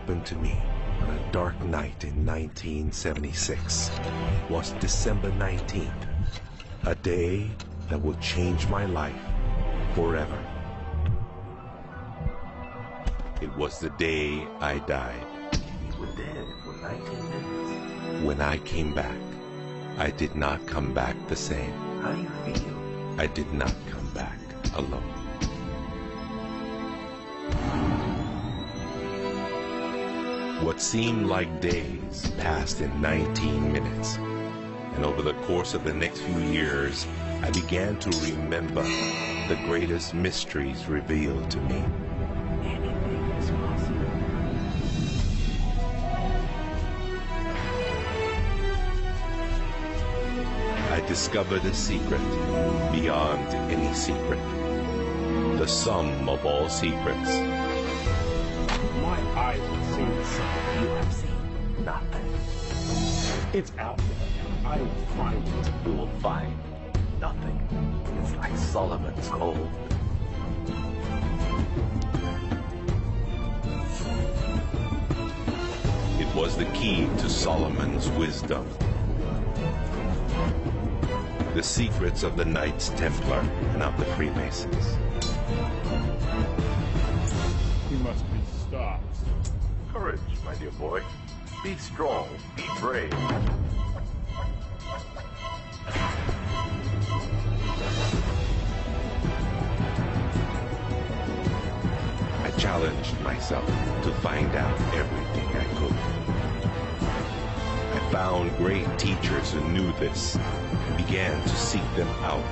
happened to me on a dark night in 1976 was December 19th, a day that would change my life forever. It was the day I died. You were dead for 19 minutes. When I came back, I did not come back the same. How do you feel? I did not come back alone. What seemed like days passed in 19 minutes. And over the course of the next few years, I began to remember the greatest mysteries revealed to me. Anything is possible. I discovered a secret beyond any secret. The sum of all secrets. My eyes have seen something you have seen nothing. It's out there. I will find it. You will find nothing. It's like Solomon's gold. It was the key to Solomon's wisdom. The secrets of the Knights Templar and of the Freemasons. He must be stopped. Courage, my dear boy. Be strong, be brave. I challenged myself to find out everything I could. I found great teachers who knew this and began to seek them out.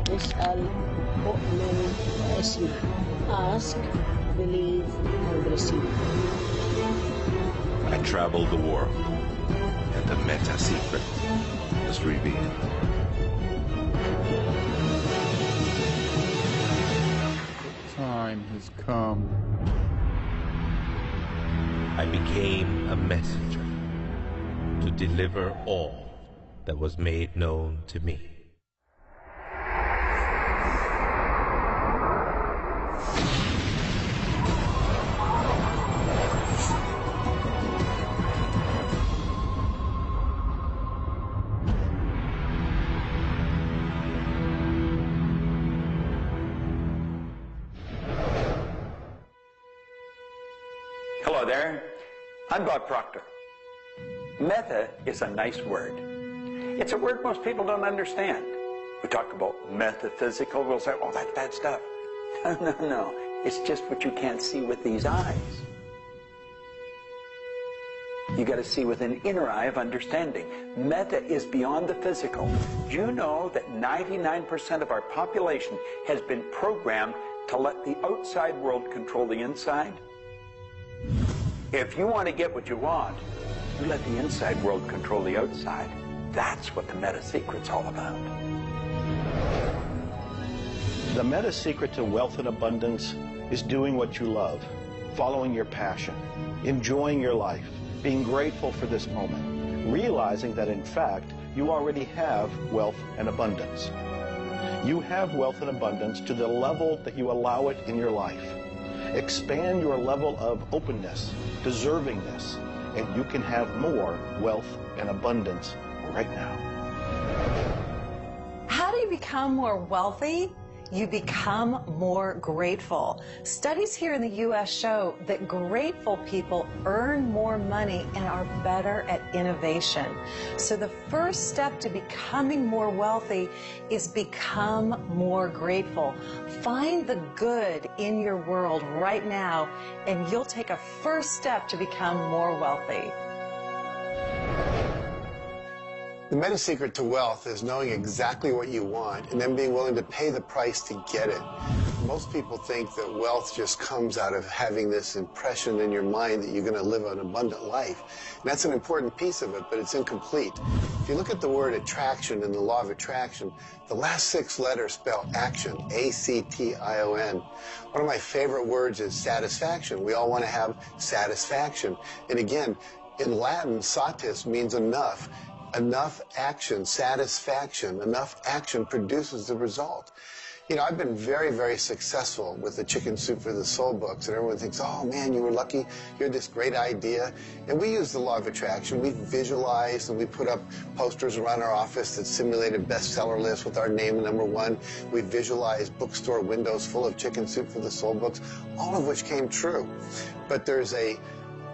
اسأل أؤمن واسمع. Ask, believe, and receive. I traveled the world, and the meta secret was revealed. Time has come. I became a messenger to deliver all that was made known to me. Hello there, I'm Bob Proctor. Meta is a nice word. It's a word most people don't understand. We talk about metaphysical, we'll say, oh, that's bad stuff. No, it's just what you can't see with these eyes. You got to see with an inner eye of understanding. Meta is beyond the physical. Do you know that 99% of our population has been programmed to let the outside world control the inside? If you want to get what you want, you let the inside world control the outside. That's what the meta secret's all about. The meta secret to wealth and abundance is doing what you love, following your passion, enjoying your life, being grateful for this moment, realizing that in fact you already have wealth and abundance. You have wealth and abundance to the level that you allow it in your life. Expand your level of openness, deservingness, and you can have more wealth and abundance right now. How do you become more wealthy? You become more grateful. Studies here in the U.S. show that grateful people earn more money and are better at innovation. So the first step to becoming more wealthy is become more grateful. Find the good in your world right now, and you'll take a first step to become more wealthy. The meta secret to wealth is knowing exactly what you want and then being willing to pay the price to get it. Most people think that wealth just comes out of having this impression in your mind that you're going to live an abundant life. And that's an important piece of it, but it's incomplete. If you look at the word attraction in the law of attraction, the last 6 letters spell action, A-C-T-I-O-N. One of my favorite words is satisfaction. We all want to have satisfaction. And again, in Latin, satis means enough. Enough action, satisfaction, enough action produces the result. You know, I've been very, very successful with the Chicken Soup for the Soul books, and everyone thinks, oh man, you were lucky, you had this great idea. And we use the law of attraction. We visualize, and we put up posters around our office that simulated bestseller lists with our name #1. We visualize bookstore windows full of Chicken Soup for the Soul books, all of which came true. But there's a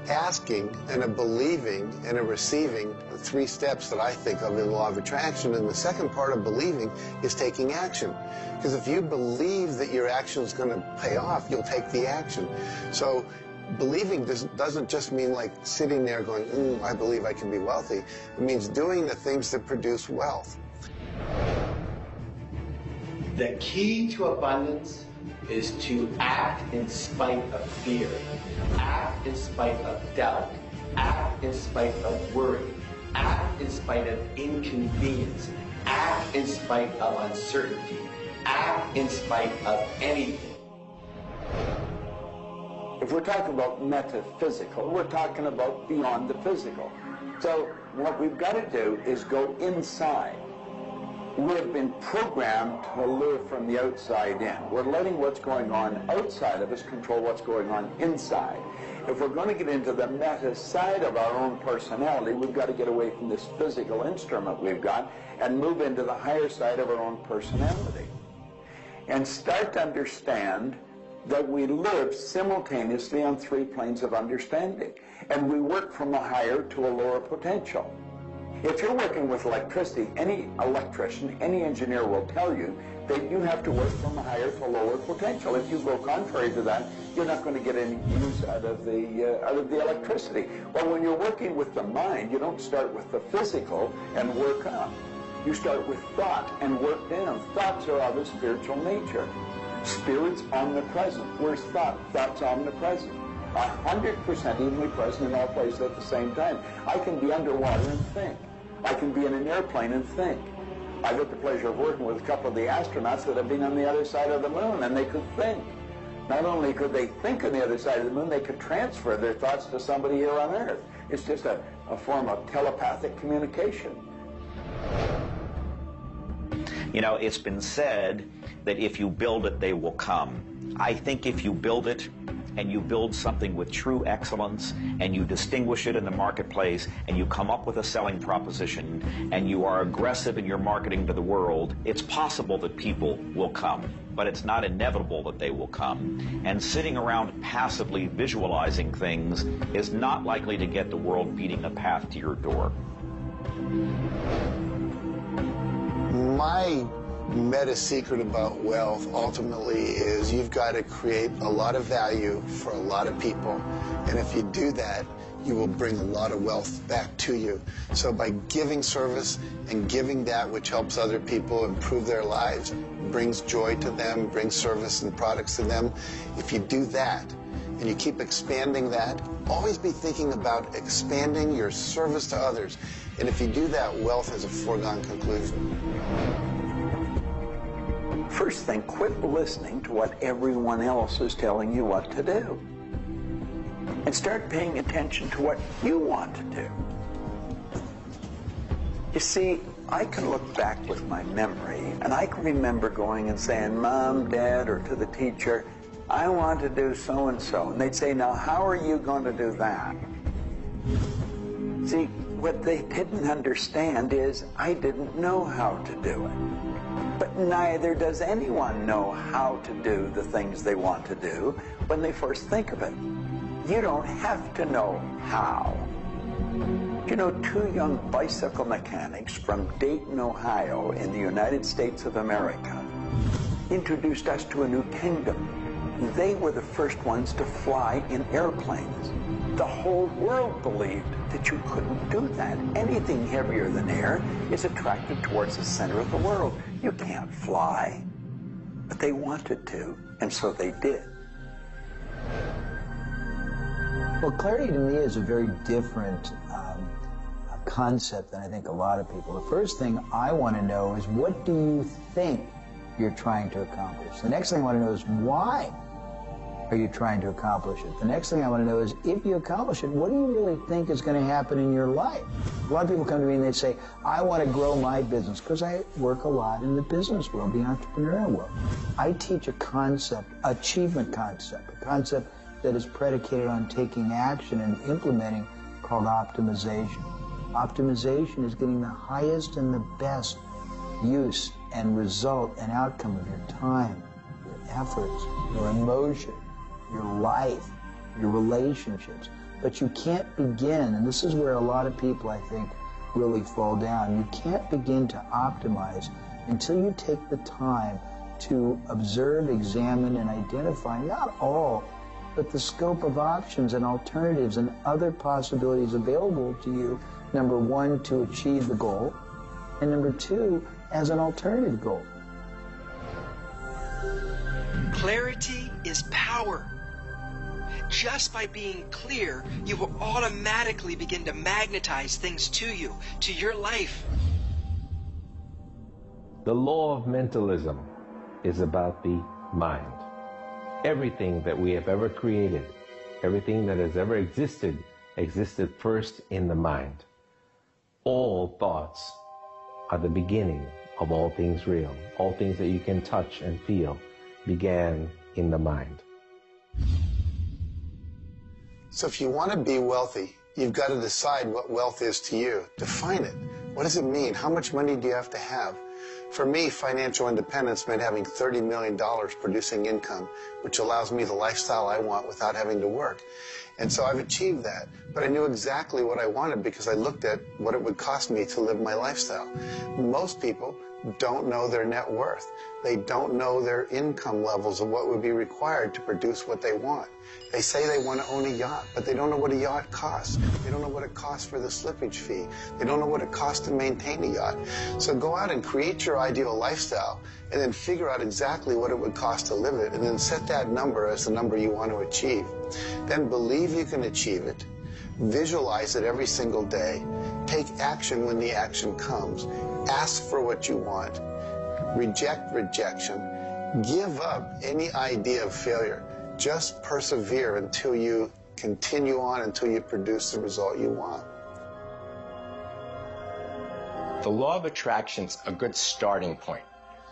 asking and a believing and a receiving, the 3 steps that I think of in the law of attraction. And the second part of believing is taking action. Because if you believe that your action is going to pay off, you'll take the action. So believing doesn't just mean like sitting there going, I believe I can be wealthy. It means doing the things that produce wealth. The key to abundance is to act in spite of fear, act in spite of doubt, act in spite of worry, act in spite of inconvenience, act in spite of uncertainty, act in spite of anything. If we're talking about metaphysical, we're talking about beyond the physical. So what we've got to do is go inside. We've been programmed to live from the outside in. We're letting what's going on outside of us control what's going on inside. If we're going to get into the meta side of our own personality, we've got to get away from this physical instrument we've got and move into the higher side of our own personality. And start to understand that we live simultaneously on 3 planes of understanding. And we work from a higher to a lower potential. If you're working with electricity, any electrician, any engineer will tell you that you have to work from a higher to a lower potential. If you go contrary to that, you're not going to get any use out of the electricity. Well, when you're working with the mind, you don't start with the physical and work up. You start with thought and work down. Thoughts are of a spiritual nature. Spirit's omnipresent. Where's thought? Thought's omnipresent. 100% evenly present in all places at the same time. I can be underwater and think. I can be in an airplane and think. I've had the pleasure of working with a couple of the astronauts that have been on the other side of the moon, and they could think. Not only could they think on the other side of the moon, they could transfer their thoughts to somebody here on Earth. It's just a form of telepathic communication. You know, it's been said that if you build it, they will come. I think if you build it, and you build something with true excellence, and you distinguish it in the marketplace, and you come up with a selling proposition, and you are aggressive in your marketing to the world, it's possible that people will come. But it's not inevitable that they will come. And sitting around passively visualizing things is not likely to get the world beating a path to your door. My meta secret about wealth ultimately is you've got to create a lot of value for a lot of people. And if you do that, you will bring a lot of wealth back to you. So by giving service and giving that which helps other people improve their lives, brings joy to them, brings service and products to them, if you do that and you keep expanding that, always be thinking about expanding your service to others. And if you do that, wealth is a foregone conclusion. First thing, quit listening to what everyone else is telling you what to do. And start paying attention to what you want to do. You see, I can look back with my memory, and I can remember going and saying, Mom, Dad, or to the teacher, I want to do so-and-so. And they'd say, now, how are you going to do that? See, what they didn't understand is I didn't know how to do it. But neither does anyone know how to do the things they want to do when they first think of it. You don't have to know how. You know, 2 young bicycle mechanics from Dayton, Ohio, in the United States of America, introduced us to a new kingdom. They were the first ones to fly in airplanes. The whole world believed that you couldn't do that. Anything heavier than air is attracted towards the center of the world. You can't fly. But they wanted to, and so they did. Well, clarity to me is a very different concept than I think a lot of people. The first thing I want to know is, what do you think you're trying to accomplish? The next thing I want to know is, why are you trying to accomplish it? The next thing I want to know is, if you accomplish it, what do you really think is going to happen in your life? A lot of people come to me and they say, I want to grow my business, because I work a lot in the business world, the entrepreneurial world. I teach a concept, achievement concept, a concept that is predicated on taking action and implementing, called optimization. Optimization is getting the highest and the best use and result and outcome of your time, your efforts, your emotion, your life, your relationships. But you can't begin, and this is where a lot of people, I think, really fall down. You can't begin to optimize until you take the time to observe, examine, and identify not all, but the scope of options and alternatives and other possibilities available to you, number one, to achieve the goal, and number two, as an alternative goal. Clarity is power. Just by being clear, you will automatically begin to magnetize things to you, to your life. The law of mentalism is about the mind. Everything that we have ever created, everything that has ever existed, existed first in the mind. All thoughts are the beginning of all things real. All things that you can touch and feel began in the mind. So if you want to be wealthy, you've got to decide what wealth is to you. Define it. What does it mean? How much money do you have to have? For me, financial independence meant having $30 million producing income, which allows me the lifestyle I want without having to work. And so I've achieved that. But I knew exactly what I wanted because I looked at what it would cost me to live my lifestyle. Most people don't know their net worth. They don't know their income levels of what would be required to produce what they want. They say they want to own a yacht, but they don't know what a yacht costs. They don't know what it costs for the slippage fee. They don't know what it costs to maintain a yacht. So go out and create your ideal lifestyle and then figure out exactly what it would cost to live it, and then set that number as the number you want to achieve. Then believe you can achieve it. Visualize it every single day. Take action when the action comes. Ask for what you want. Reject rejection. Give up any idea of failure. Just persevere until you continue on, until you produce the result you want. The law of attraction's a good starting point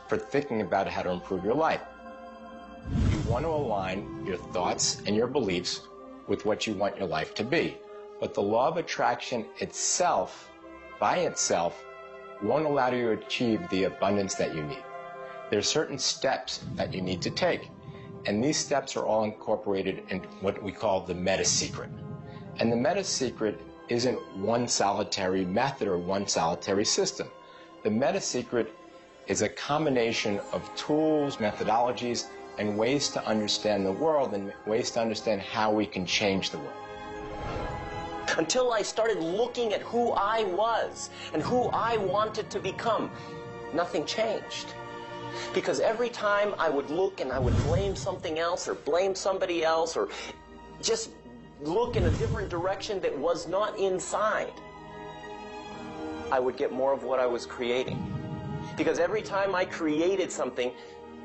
for thinking about how to improve your life. You want to align your thoughts and your beliefs with what you want your life to be. But the law of attraction itself, by itself, won't allow you to achieve the abundance that you need. There are certain steps that you need to take, and these steps are all incorporated in what we call the meta secret. And the meta secret isn't one solitary method or one solitary system. The meta secret is a combination of tools, methodologies, and ways to understand the world and ways to understand how we can change the world. Until I started looking at who I was and who I wanted to become, nothing changed. Because every time I would look and I would blame something else or blame somebody else or just look in a different direction that was not inside, I would get more of what I was creating. Because every time I created something,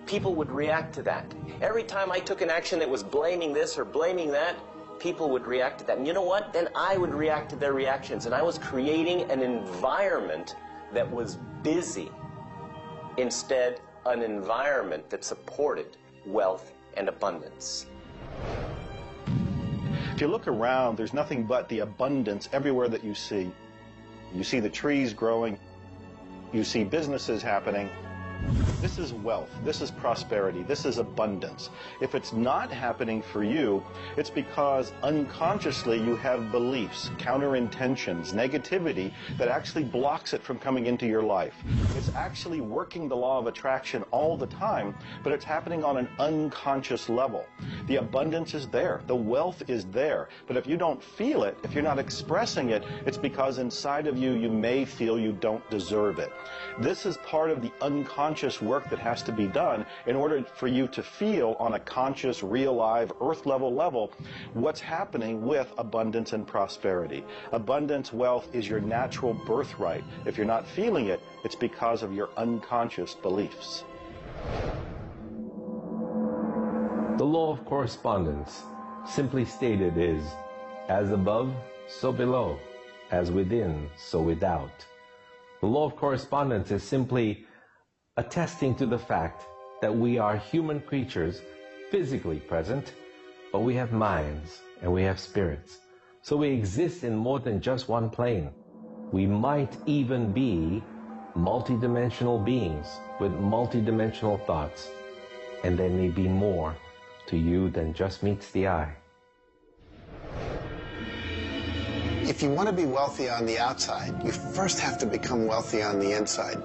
people would react to that. Every time I took an action that was blaming this or blaming that, people would react to that. And you know what? Then I would react to their reactions. And I was creating an environment that was busy. Instead, an environment that supported wealth and abundance. If you look around, there's nothing but the abundance everywhere that you see. You see the trees growing. You see businesses happening. This is wealth, this is prosperity, this is abundance. If it's not happening for you, it's because unconsciously you have beliefs, counter-intentions, negativity that actually blocks it from coming into your life. It's actually working the law of attraction all the time, but it's happening on an unconscious level. The abundance is there, the wealth is there, but if you don't feel it, if you're not expressing it, it's because inside of you, you may feel you don't deserve it. This is part of the unconscious work that has to be done in order for you to feel on a conscious, real, live, earth-level level what's happening with abundance and prosperity. Abundance, wealth is your natural birthright. If you're not feeling it, it's because of your unconscious beliefs. The law of correspondence, simply stated, is as above, so below, as within, so without. The law of correspondence is simply attesting to the fact that we are human creatures physically present, but we have minds and we have spirits. So we exist in more than just one plane. We might even be multidimensional beings with multidimensional thoughts, and there may be more to you than just meets the eye. If you want to be wealthy on the outside, you first have to become wealthy on the inside.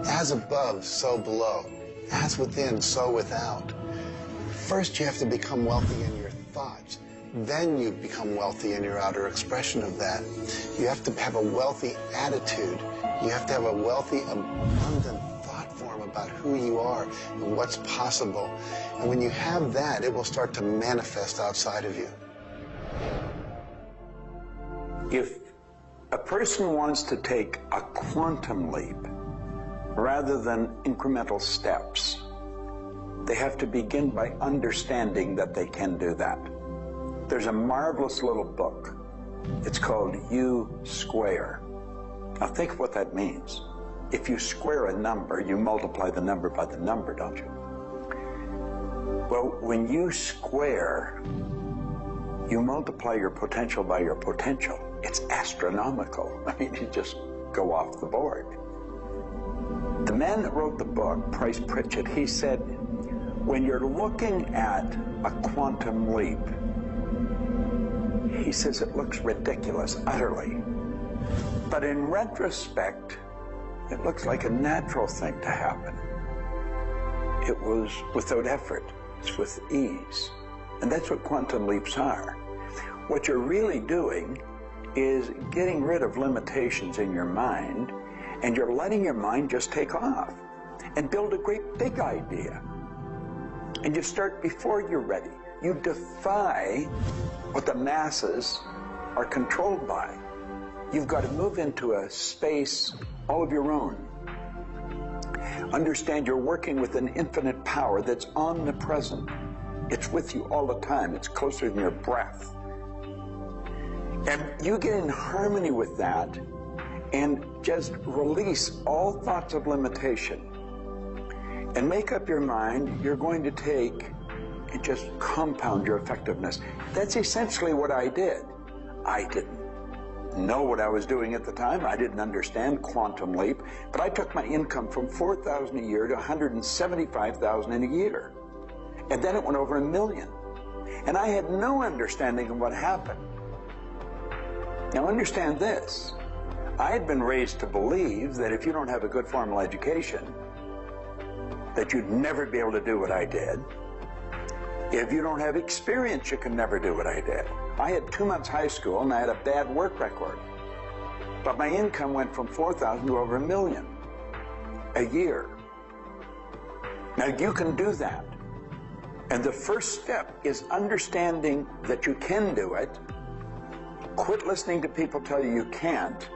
As above, so below. As within, so without. First, you have to become wealthy in your thoughts. Then you become wealthy in your outer expression of that. You have to have a wealthy attitude. You have to have a wealthy, abundant thought form about who you are and what's possible. And when you have that, it will start to manifest outside of you. If a person wants to take a quantum leap rather than incremental steps, they have to begin by understanding that they can do that. There's a marvelous little book. It's called U Square. Now think of what that means. If you square a number, you multiply the number by the number, don't you? Well, when you square, you multiply your potential by your potential. It's astronomical. I mean, you just go off the board. The man that wrote the book, Price Pritchett, he said, when you're looking at a quantum leap, he says it looks ridiculous, utterly. But in retrospect, it looks like a natural thing to happen. It was without effort. It's with ease. And that's what quantum leaps are. What you're really doing is getting rid of limitations in your mind, and you're letting your mind just take off and build a great big idea. And you start before you're ready. You defy what the masses are controlled by. You've got to move into a space all of your own. Understand you're working with an infinite power that's omnipresent. It's with you all the time. It's closer than your breath. And you get in harmony with that and just release all thoughts of limitation and make up your mind you're going to take and just compound your effectiveness. That's essentially what I did. I didn't know what I was doing at the time. I didn't understand quantum leap, but I took my income from $4,000 a year to $175,000 in a year. And then it went over $1 million. And I had no understanding of what happened. Now understand this. I had been raised to believe that if you don't have a good formal education, that you'd never be able to do what I did. If you don't have experience, you can never do what I did. I had 2 months high school and I had a bad work record. But my income went from $4,000 to over $1 million a year. Now you can do that. And the first step is understanding that you can do it. Quit listening to people tell you you can't.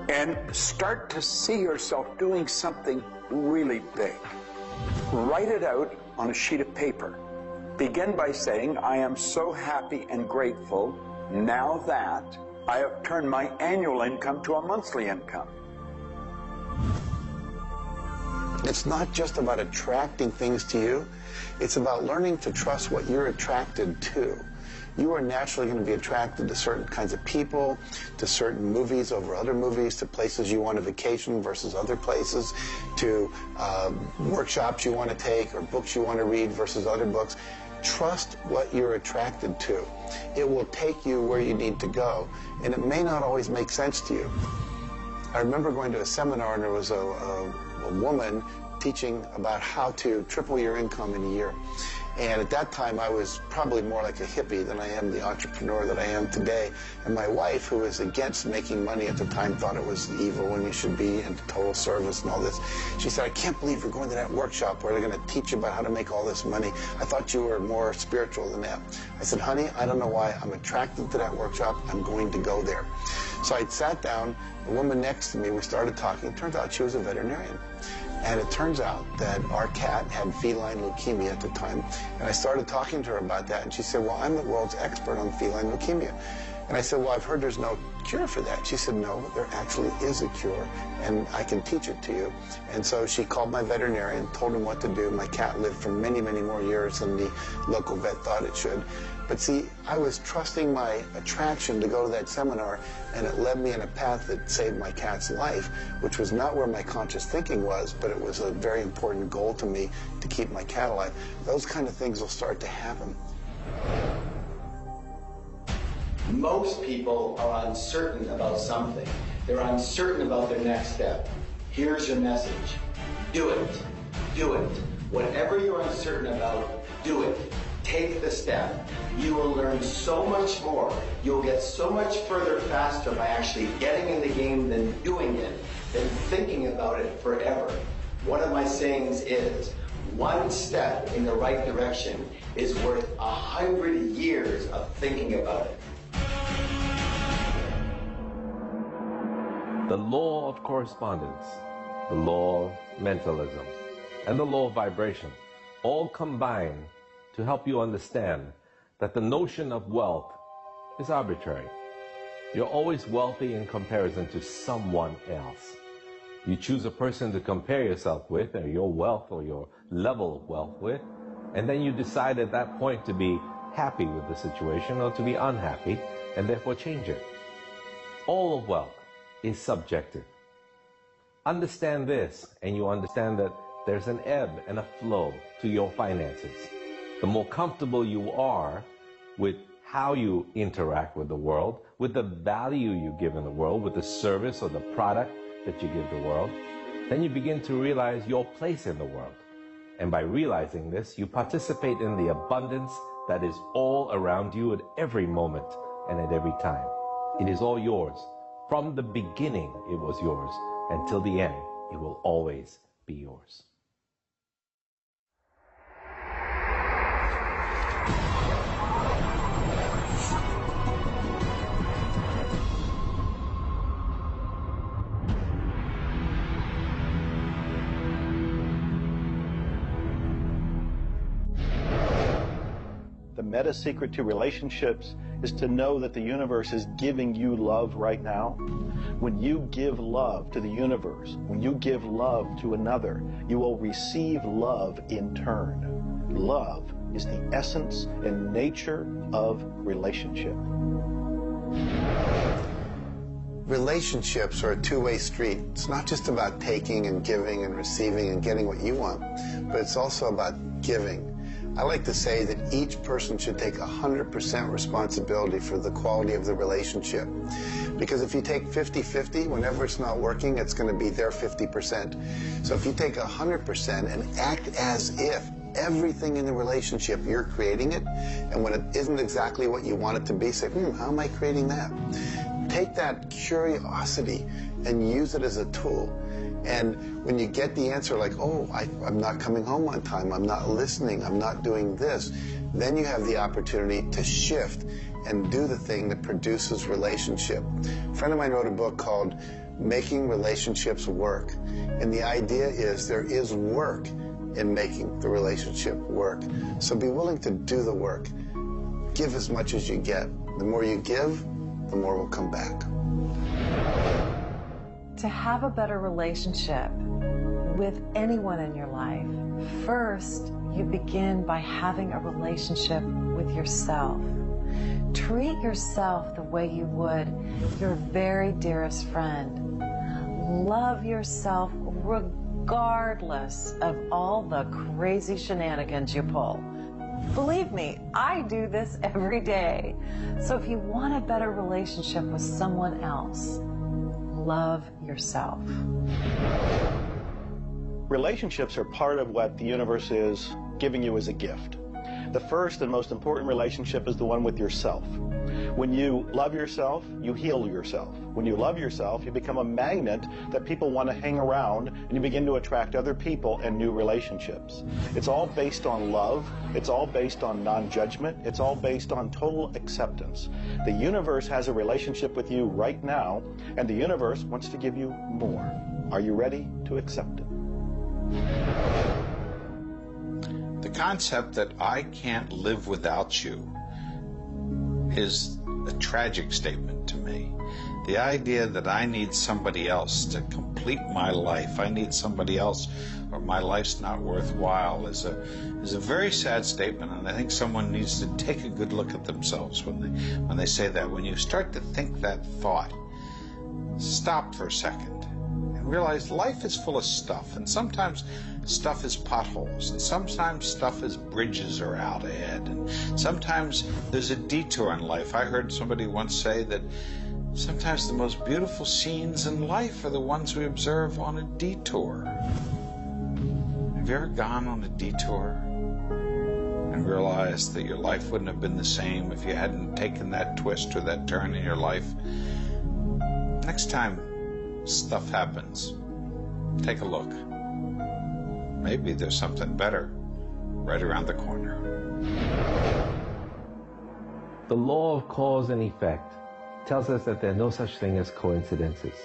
And start to see yourself doing something really big. Write it out on a sheet of paper. Begin by saying, I am so happy and grateful now that I have turned my annual income to a monthly income. It's not just about attracting things to you. It's about learning to trust what you're attracted to. You are naturally going to be attracted to certain kinds of people, to certain movies over other movies, to places you want to vacation versus other places, to workshops you want to take or books you want to read versus other books. Trust what you're attracted to. It will take you where you need to go, and it may not always make sense to you. I remember going to a seminar, and there was a woman teaching about how to triple your income in a year. And at that time, I was probably more like a hippie than I am the entrepreneur that I am today. And my wife, who was against making money at the time, thought it was evil when you should be into total service and all this. She said, I can't believe you're going to that workshop where they're going to teach you about how to make all this money. I thought you were more spiritual than that. I said, honey, I don't know why. I'm attracted to that workshop. I'm going to go there. So I sat down. The woman next to me, we started talking. It turns out she was a veterinarian. And it turns out that our cat had feline leukemia at the time. And I started talking to her about that, and she said, well, I'm the world's expert on feline leukemia. And I said, well, I've heard there's no cure for that. She said, no, there actually is a cure, and I can teach it to you. And so she called my veterinarian, told him what to do. My cat lived for many, many more years than the local vet thought it should. But see, I was trusting my attraction to go to that seminar, and it led me in a path that saved my cat's life, which was not where my conscious thinking was, but it was a very important goal to me to keep my cat alive. Those kind of things will start to happen. Most people are uncertain about something. They're uncertain about their next step. Here's your message. Do it. Do it. Whatever you're uncertain about, do it. Take the step. You will learn so much more. You'll get so much further faster by actually getting in the game than doing it, than thinking about it forever. One of my sayings is, one step in the right direction is worth 100 years of thinking about it. The law of correspondence, the law of mentalism, and the law of vibration all combine to help you understand that the notion of wealth is arbitrary. You're always wealthy in comparison to someone else. You choose a person to compare yourself with, or your wealth or your level of wealth with, and then you decide at that point to be happy with the situation or to be unhappy, and therefore change it. All of wealth is subjective. Understand this, and you understand that there's an ebb and a flow to your finances. The more comfortable you are with how you interact with the world, with the value you give in the world, with the service or the product that you give the world, then you begin to realize your place in the world. And by realizing this, you participate in the abundance that is all around you at every moment and at every time. It is all yours. From the beginning, it was yours. Until the end, it will always be yours. The meta secret to relationships is to know that the universe is giving you love right now. When you give love to the universe, when you give love to another, you will receive love in turn. Love is the essence and nature of relationship. Relationships are a two-way street. It's not just about taking and giving and receiving and getting what you want, but it's also about giving. I like to say that each person should take 100% responsibility for the quality of the relationship. Because if you take 50-50, whenever it's not working, it's going to be their 50%. So if you take 100% and act as if everything in the relationship, you're creating it, and when it isn't exactly what you want it to be, say, how am I creating that? Take that curiosity and use it as a tool. And when you get the answer like, oh, I'm not coming home on time, I'm not listening, I'm not doing this, then you have the opportunity to shift and do the thing that produces relationship. A friend of mine wrote a book called Making Relationships Work. And the idea is there is work in making the relationship work. So be willing to do the work. Give as much as you get. The more you give, the more will come back. To have a better relationship with anyone in your life, first you begin by having a relationship with yourself. Treat yourself the way you would your very dearest friend. Love yourself regardless of all the crazy shenanigans you pull. Believe me, I do this every day. So if you want a better relationship with someone else, love yourself. Relationships are part of what the universe is giving you as a gift. The first and most important relationship is the one with yourself. When you love yourself, you heal yourself. When you love yourself, you become a magnet that people want to hang around, and you begin to attract other people and new relationships. It's all based on love. It's all based on non-judgment. It's all based on total acceptance. The universe has a relationship with you right now, and the universe wants to give you more. Are you ready to accept it? The concept that I can't live without you is a tragic statement to me. The idea that I need somebody else to complete my life, I need somebody else or my life's not worthwhile is a very sad statement, and I think someone needs to take a good look at themselves when they say that. When you start to think that thought, stop for a second and realize life is full of stuff, and sometimes stuff is potholes, and sometimes stuff is bridges are out ahead, and sometimes there's a detour in life. I heard somebody once say that sometimes the most beautiful scenes in life are the ones we observe on a detour. Have you ever gone on a detour and realized that your life wouldn't have been the same if you hadn't taken that twist or that turn in your life? Next time stuff happens, take a look. Maybe there's something better right around the corner. The law of cause and effect tells us that there's no such thing as coincidences.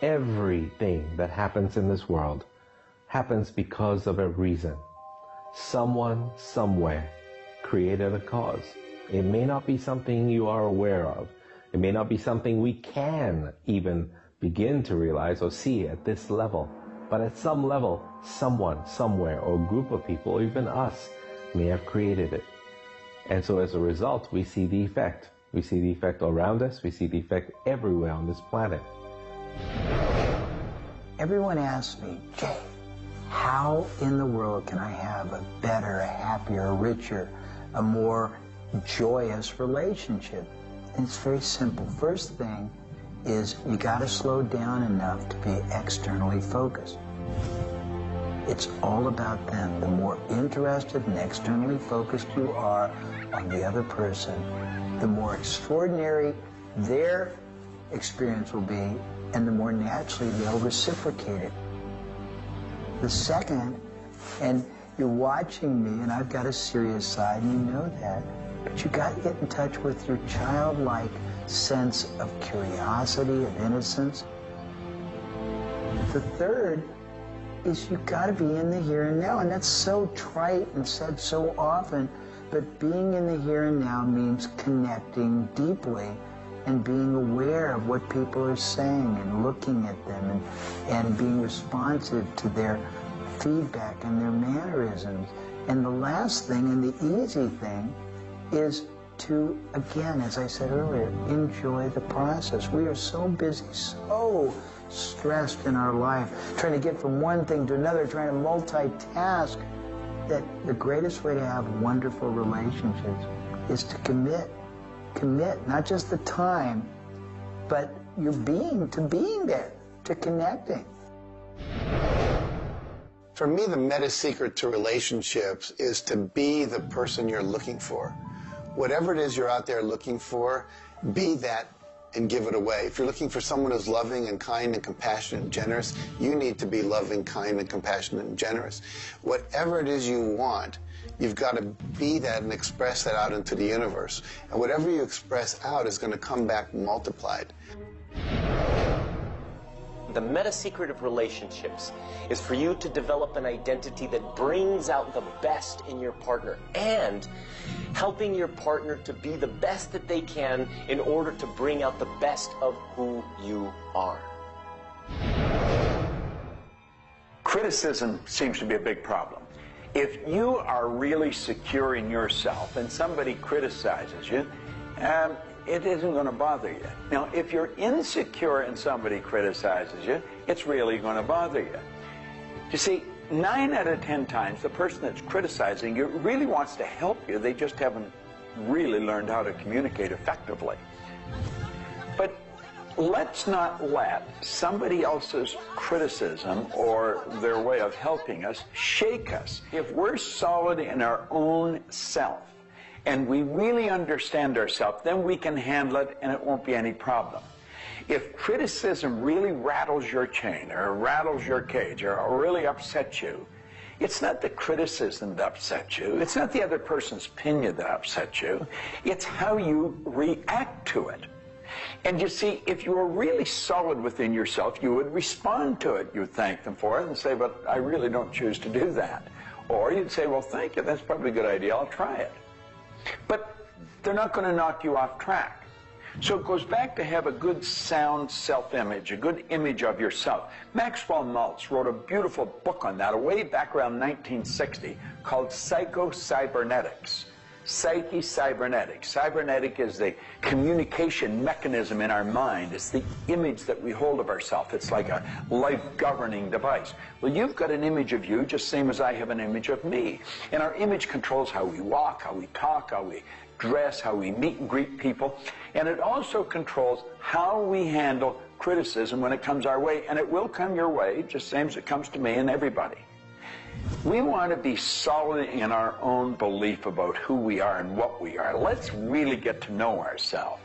Everything that happens in this world happens because of a reason. Someone, somewhere, created a cause. It may not be something you are aware of. It may not be something we can even begin to realize or see at this level. But at some level, someone, somewhere, or a group of people, or even us, may have created it. And so as a result, we see the effect. We see the effect around us. We see the effect everywhere on this planet. Everyone asks me, Jay, how in the world can I have a better, a happier, a richer, a more joyous relationship? And it's very simple. First thing is you got to slow down enough to be externally focused. It's all about them. The more interested and externally focused you are on the other person, the more extraordinary their experience will be, and the more naturally they'll reciprocate it. The second, and you're watching me, and I've got a serious side, and you know that, but you got to get in touch with your childlike sense of curiosity, of innocence. The third is you got to be in the here and now, and that's so trite and said so often, but being in the here and now means connecting deeply and being aware of what people are saying and looking at them and being responsive to their feedback and their mannerisms. And the last thing and the easy thing is to, again, as I said earlier, enjoy the process. We are so busy, so stressed in our life, trying to get from one thing to another, trying to multitask, that the greatest way to have wonderful relationships is to commit. Commit, not just the time, but your being, to being there, to connecting. For me, the meta secret to relationships is to be the person you're looking for. Whatever it is you're out there looking for, be that and give it away. If you're looking for someone who's loving and kind and compassionate and generous, you need to be loving, kind, and compassionate and generous. Whatever it is you want, you've got to be that and express that out into the universe. And whatever you express out is going to come back multiplied. The meta secret of relationships is for you to develop an identity that brings out the best in your partner and helping your partner to be the best that they can in order to bring out the best of who you are. Criticism seems to be a big problem. If you are really secure in yourself and somebody criticizes you, it isn't going to bother you. Now, if you're insecure and somebody criticizes you, it's really going to bother you. You see, 9 out of 10 times, the person that's criticizing you really wants to help you. They just haven't really learned how to communicate effectively. But let's not let somebody else's criticism or their way of helping us shake us. If we're solid in our own self, and we really understand ourselves, then we can handle it and it won't be any problem. If criticism really rattles your chain or rattles your cage or really upsets you, it's not the criticism that upsets you. It's not the other person's opinion that upsets you. It's how you react to it. And you see, if you were really solid within yourself, you would respond to it. You would thank them for it and say, but I really don't choose to do that. Or you'd say, well, thank you, that's probably a good idea, I'll try it. But they're not going to knock you off track. So it goes back to have a good, sound self-image, a good image of yourself. Maxwell Maltz wrote a beautiful book on that way back around 1960 called Psycho-Cybernetics. Psyche-Cybernetics. Cybernetic is the communication mechanism in our mind. It's the image that we hold of ourselves. It's like a life-governing device. Well, you've got an image of you just same as I have an image of me. And our image controls how we walk, how we talk, how we dress, how we meet and greet people. And it also controls how we handle criticism when it comes our way. And it will come your way, just same as it comes to me and everybody. We want to be solid in our own belief about who we are and what we are. Let's really get to know ourselves.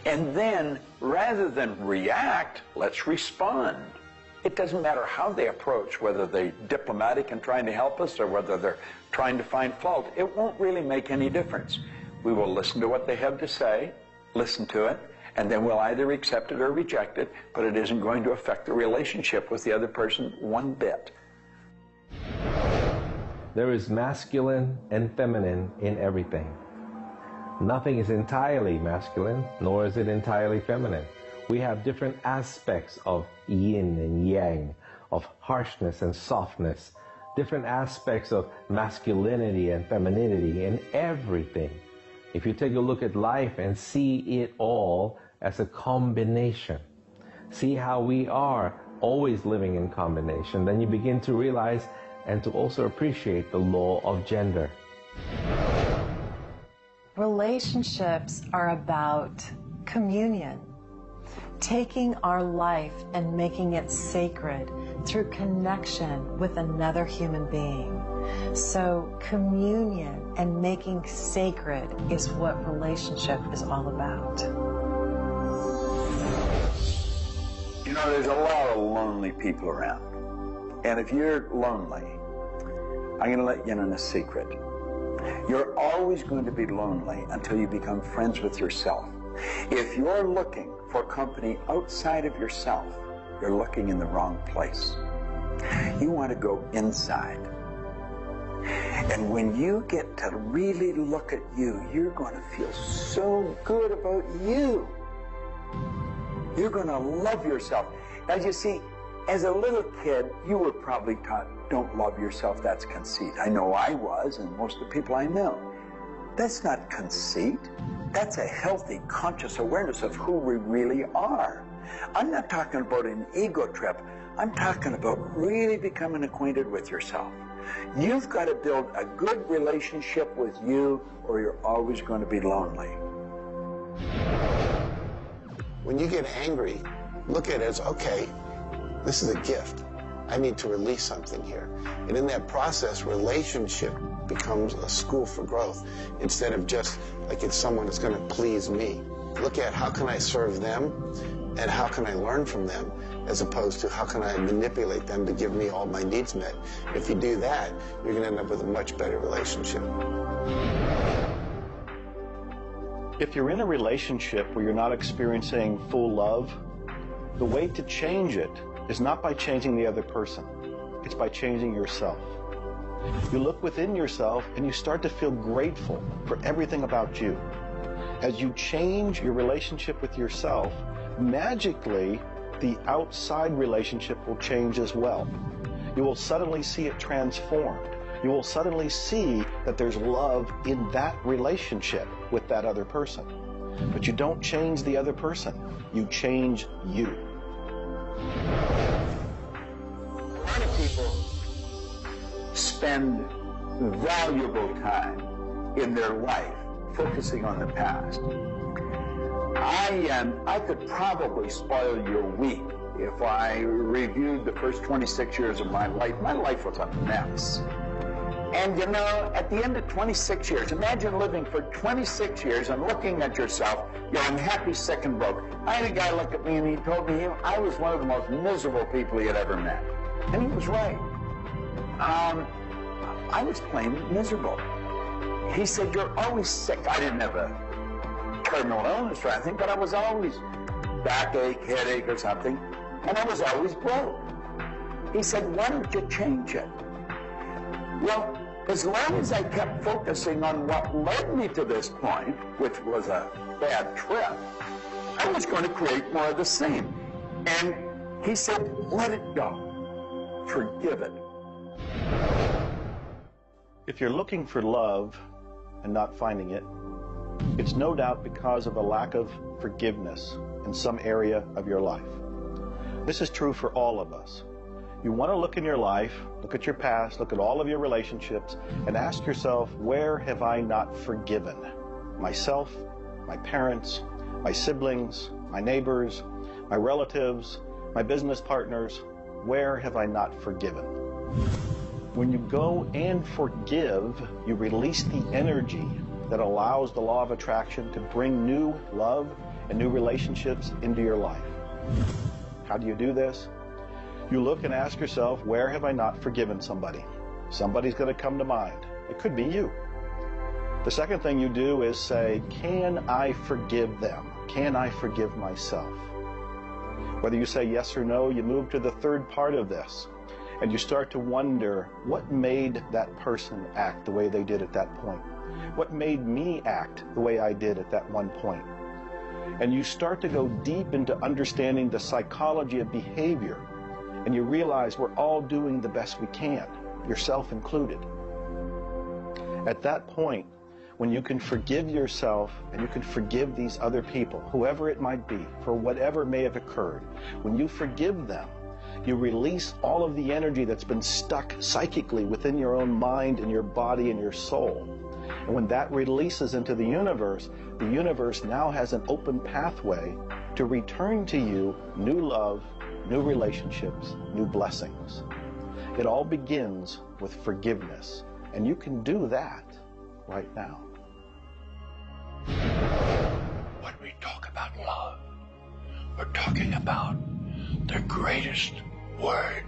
And then, rather than react, let's respond. It doesn't matter how they approach, whether they're diplomatic and trying to help us or whether they're trying to find fault. It won't really make any difference. We will listen to what they have to say, listen to it, and then we'll either accept it or reject it, but it isn't going to affect the relationship with the other person one bit. There is masculine and feminine in everything. Nothing is entirely masculine, nor is it entirely feminine. We have different aspects of yin and yang, of harshness and softness, different aspects of masculinity and femininity in everything. If you take a look at life and see it all as a combination, see how we are always living in combination, then you begin to realize and to also appreciate the law of gender. Relationships are about communion, taking our life and making it sacred through connection with another human being. So communion and making sacred is what relationship is all about. You know, there's a lot of lonely people around. And if you're lonely, I'm going to let you in on a secret. You're always going to be lonely until you become friends with yourself. If you're looking for company outside of yourself, you're looking in the wrong place. You want to go inside. And when you get to really look at you, you're going to feel so good about you. You're going to love yourself. Now, you see, as a little kid, you were probably taught, don't love yourself, that's conceit. I know I was, and most of the people I know. That's not conceit. That's a healthy, conscious awareness of who we really are. I'm not talking about an ego trip. I'm talking about really becoming acquainted with yourself. You've got to build a good relationship with you, or you're always going to be lonely. When you get angry, look at it as, okay, this is a gift. I need to release something here. And in that process, relationship becomes a school for growth instead of just like it's someone that's going to please me. Look at how can I serve them and how can I learn from them, as opposed to how can I manipulate them to give me all my needs met. If you do that, you're going to end up with a much better relationship. If you're in a relationship where you're not experiencing full love, the way to change it is not by changing the other person. It's by changing yourself. You look within yourself and you start to feel grateful for everything about you. As you change your relationship with yourself, magically, the outside relationship will change as well. You will suddenly see it transformed. You will suddenly see that there's love in that relationship with that other person. But you don't change the other person. You change you. A lot of people spend valuable time in their life focusing on the past. I could probably spoil your week if I reviewed the first 26 years of my life. My life was a mess. And you know, at the end of 26 years, imagine living for 26 years and looking at yourself, you're unhappy, sick, and broke. I had a guy look at me and he told me I was one of the most miserable people he had ever met. And he was right. I was plain miserable. He said, you're always sick. I didn't have a terminal illness or anything, but I was always backache, headache or something, and I was always broke. He said, why don't you change it? Well, as long as I kept focusing on what led me to this point, which was a bad trip, I was going to create more of the same. And he said, let it go. Forgive it. If you're looking for love and not finding it, it's no doubt because of a lack of forgiveness in some area of your life. This is true for all of us. You want to look in your life, look at your past, look at all of your relationships, and ask yourself, where have I not forgiven? Myself, my parents, my siblings, my neighbors, my relatives, my business partners, where have I not forgiven? When you go and forgive, you release the energy that allows the law of attraction to bring new love and new relationships into your life. How do you do this? You look and ask yourself, where have I not forgiven somebody? Somebody's going to come to mind. It could be you. The second thing you do is say, can I forgive them? Can I forgive myself? Whether you say yes or no, you move to the third part of this, and you start to wonder, what made that person act the way they did at that point? What made me act the way I did at that one point? And you start to go deep into understanding the psychology of behavior, and you realize we're all doing the best we can, yourself included. At that point, when you can forgive yourself and you can forgive these other people, whoever it might be, for whatever may have occurred, when you forgive them, you release all of the energy that's been stuck psychically within your own mind and your body and your soul. And when that releases into the universe now has an open pathway to return to you new love, new relationships, new blessings. It all begins with forgiveness, and you can do that right now. When we talk about love, we're talking about the greatest word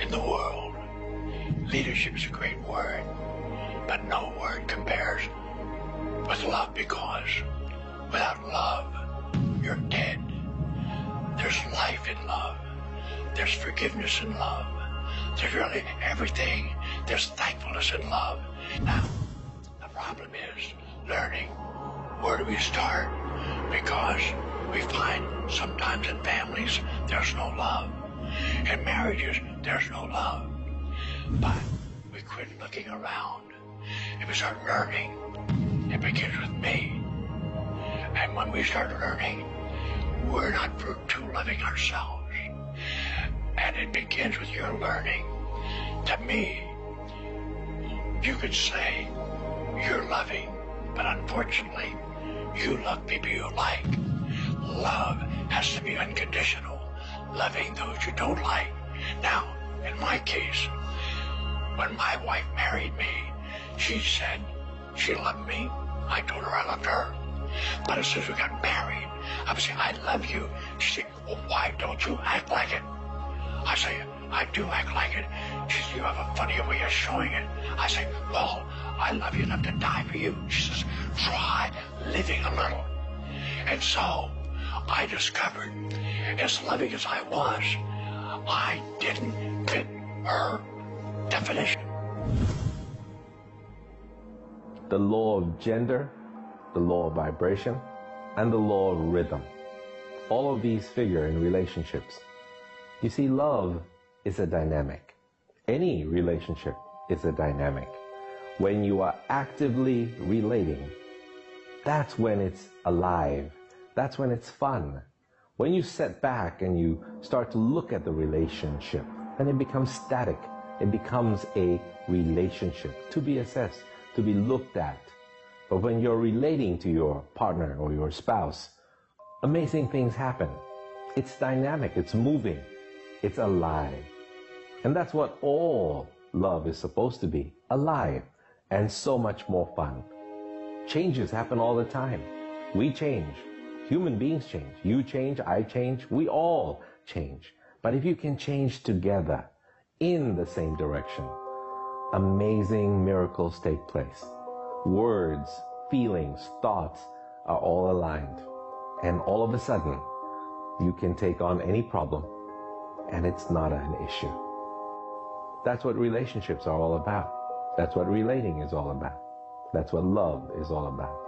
in the world. Leadership is a great word, but no word compares with love, because without love, you're dead. There's life in love. There's forgiveness in love. There's really everything. There's thankfulness in love. Now, the problem is learning where do we start, because we find sometimes in families there's no love. In marriages, there's no love. But we quit looking around and we start learning. It begins with me. And when we start learning, we're not too loving ourselves. And it begins with your learning. To me, you could say you're loving, but unfortunately, you love people you like. Love has to be unconditional, loving those you don't like. Now, in my case, when my wife married me, she said she loved me. I told her I loved her. But as soon as we got married, I would say, I love you. She said, well, why don't you act like it? I say, I do act like it. She says, you have a funny way of showing it. I say, well, I love you enough to die for you. She says, try living a little. And so I discovered, as loving as I was, I didn't fit her definition. The law of gender, the law of vibration, and the law of rhythm. All of these figure in relationships. You see, love is a dynamic. Any relationship is a dynamic. When you are actively relating, that's when it's alive. That's when it's fun. When you sit back and you start to look at the relationship, then it becomes static. It becomes a relationship to be assessed, to be looked at. But when you're relating to your partner or your spouse, amazing things happen. It's dynamic, it's moving, it's alive. And that's what all love is supposed to be, alive, and so much more fun. Changes happen all the time. We change. Human beings change. You change, I change, we all change. But if you can change together in the same direction, amazing miracles take place. Words, feelings, thoughts are all aligned. And all of a sudden, you can take on any problem, and it's not an issue. That's what relationships are all about. That's what relating is all about. That's what love is all about.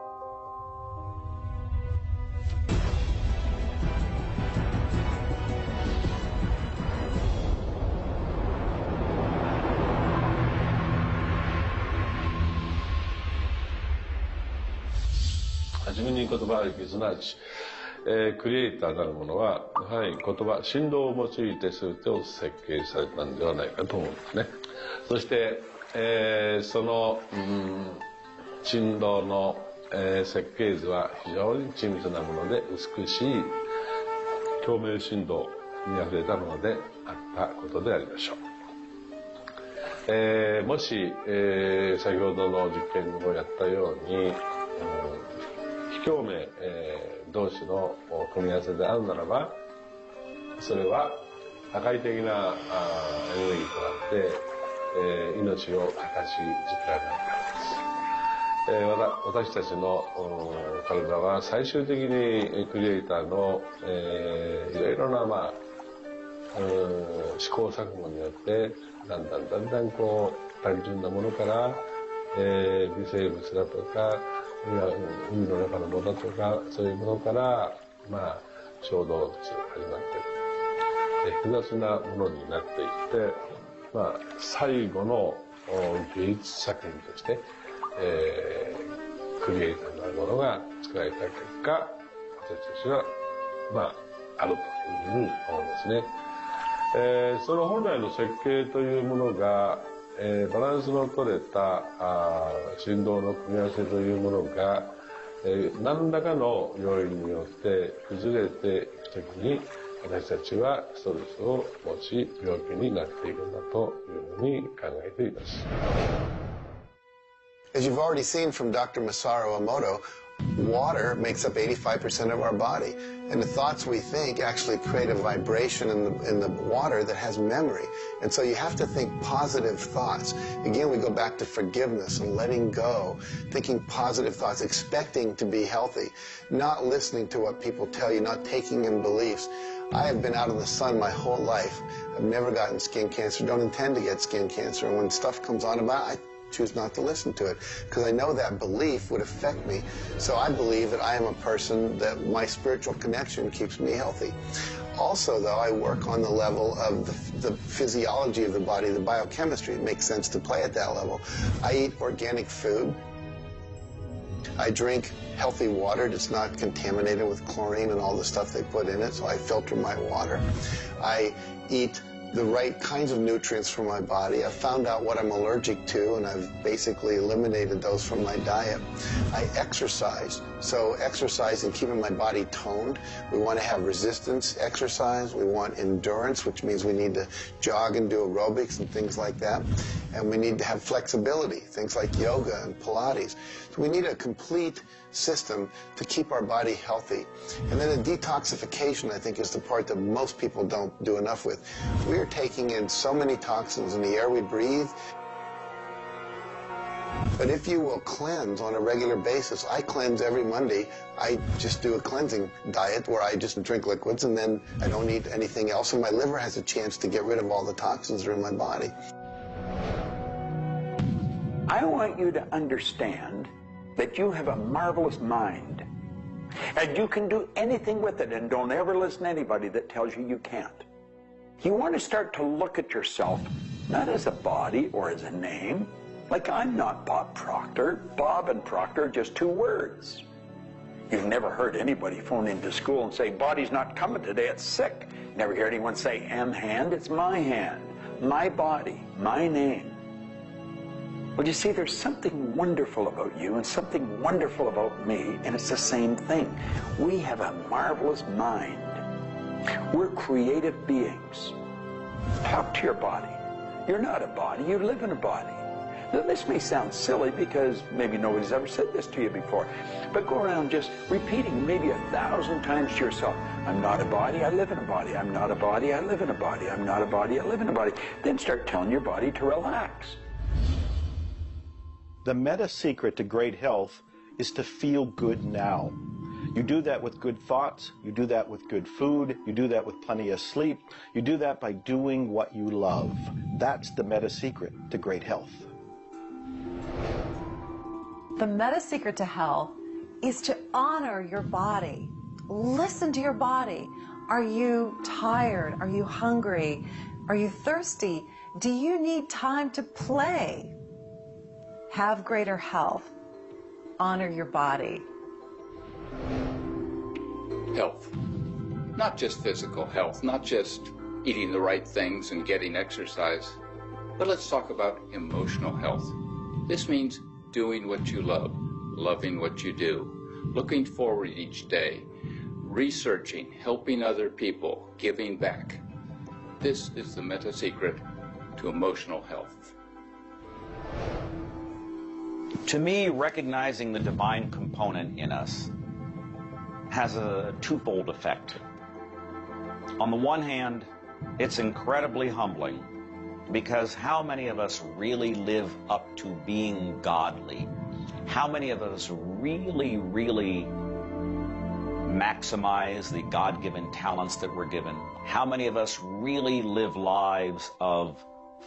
はじめに言葉ありき、すなわち、クリエイターなるものは、やはり言葉、振動を用いて全てを設計されたんではないかと思うんですね。そして、その、振動の、設計図は非常に緻密なもので美しい共鳴振動にあふれたものであったことでありましょう。もし、先ほどの実験をやったように、非共鳴、同士の組み合わせであるならば、それは破壊的なエネルギーとなって、命を形作らないからです。私たちの体は最終的にクリエイターの、いろいろな、試行錯誤によってだんだんこう単純なものから、微生物だとか海の中のものとかそういうものから、小動物が始まっていく。複雑なものになっていって、最後の芸術作品として、クリエイターなるものが作られた結果、私たちは、あるというふうに思うんですね。その本来の設計というものが、バランスの取れた振動の組み合わせというものが、何らかの要因によって崩れていくときに、私たちはストレスを持ち病気になっているんだというふうに考えています。As you've already seen from Dr. Masaru Emoto, water makes up 85% of our body. And the thoughts we think actually create a vibration in the water that has memory. And so you have to think positive thoughts. Again, we go back to forgiveness and letting go, thinking positive thoughts, expecting to be healthy, not listening to what people tell you, not taking in beliefs. I have been out in the sun my whole life. I've never gotten skin cancer, don't intend to get skin cancer. And when stuff comes on about it, I choose not to listen to it because I know that belief would affect me. So I believe that I am a person that my spiritual connection keeps me healthy. Also, though, I work on the level of the physiology of the body, the biochemistry. It makes sense to play at that level. I eat organic food. I drink healthy water that's not contaminated with chlorine and all the stuff they put in it, so I filter my water. I eat the right kinds of nutrients for my body. I've found out what I'm allergic to, and I've basically eliminated those from my diet. I exercise. So exercise and keeping my body toned. We want to have resistance exercise. We want endurance, which means we need to jog and do aerobics and things like that. And we need to have flexibility, things like yoga and Pilates. So we need a complete system to keep our body healthy. And then the detoxification, I think, is the part that most people don't do enough with. We are taking in so many toxins in the air we breathe. But if you will cleanse on a regular basis, I cleanse every Monday. I just do a cleansing diet where I just drink liquids and then I don't eat anything else, and my liver has a chance to get rid of all the toxins that are in my body. I want you to understand that you have a marvelous mind, and you can do anything with it, and don't ever listen to anybody that tells you you can't. You want to start to look at yourself not as a body or as a name. Like, I'm not Bob Proctor. Bob and Proctor are just two words. You've never heard anybody phone into school and say, body's not coming today, it's sick. Never hear anyone say, hand, it's my hand, my body, my name. Well, you see, there's something wonderful about you and something wonderful about me, and it's the same thing. We have a marvelous mind. We're creative beings. Talk to your body. You're not a body, you live in a body. Now, this may sound silly because maybe nobody's ever said this to you before, but go around just repeating maybe 1,000 times to yourself, I'm not a body, I live in a body. I'm not a body, I live in a body. I'm not a body, I live in a body. Then start telling your body to relax. The meta secret to great health is to feel good now. You do that with good thoughts, you do that with good food, you do that with plenty of sleep, you do that by doing what you love. That's the meta secret to great health. The meta secret to health is to honor your body. Listen to your body. Are you tired? Are you hungry? Are you thirsty? Do you need time to play? Have greater health. Honor your body. Health. Not just physical health, not just eating the right things and getting exercise, but let's talk about emotional health. This means doing what you love, loving what you do, looking forward each day, researching, helping other people, giving back. This is the meta secret to emotional health. To me, recognizing the divine component in us has a twofold effect. On the one hand, it's incredibly humbling, because how many of us really live up to being godly? How many of us really maximize the God-given talents that we're given? How many of us really live lives of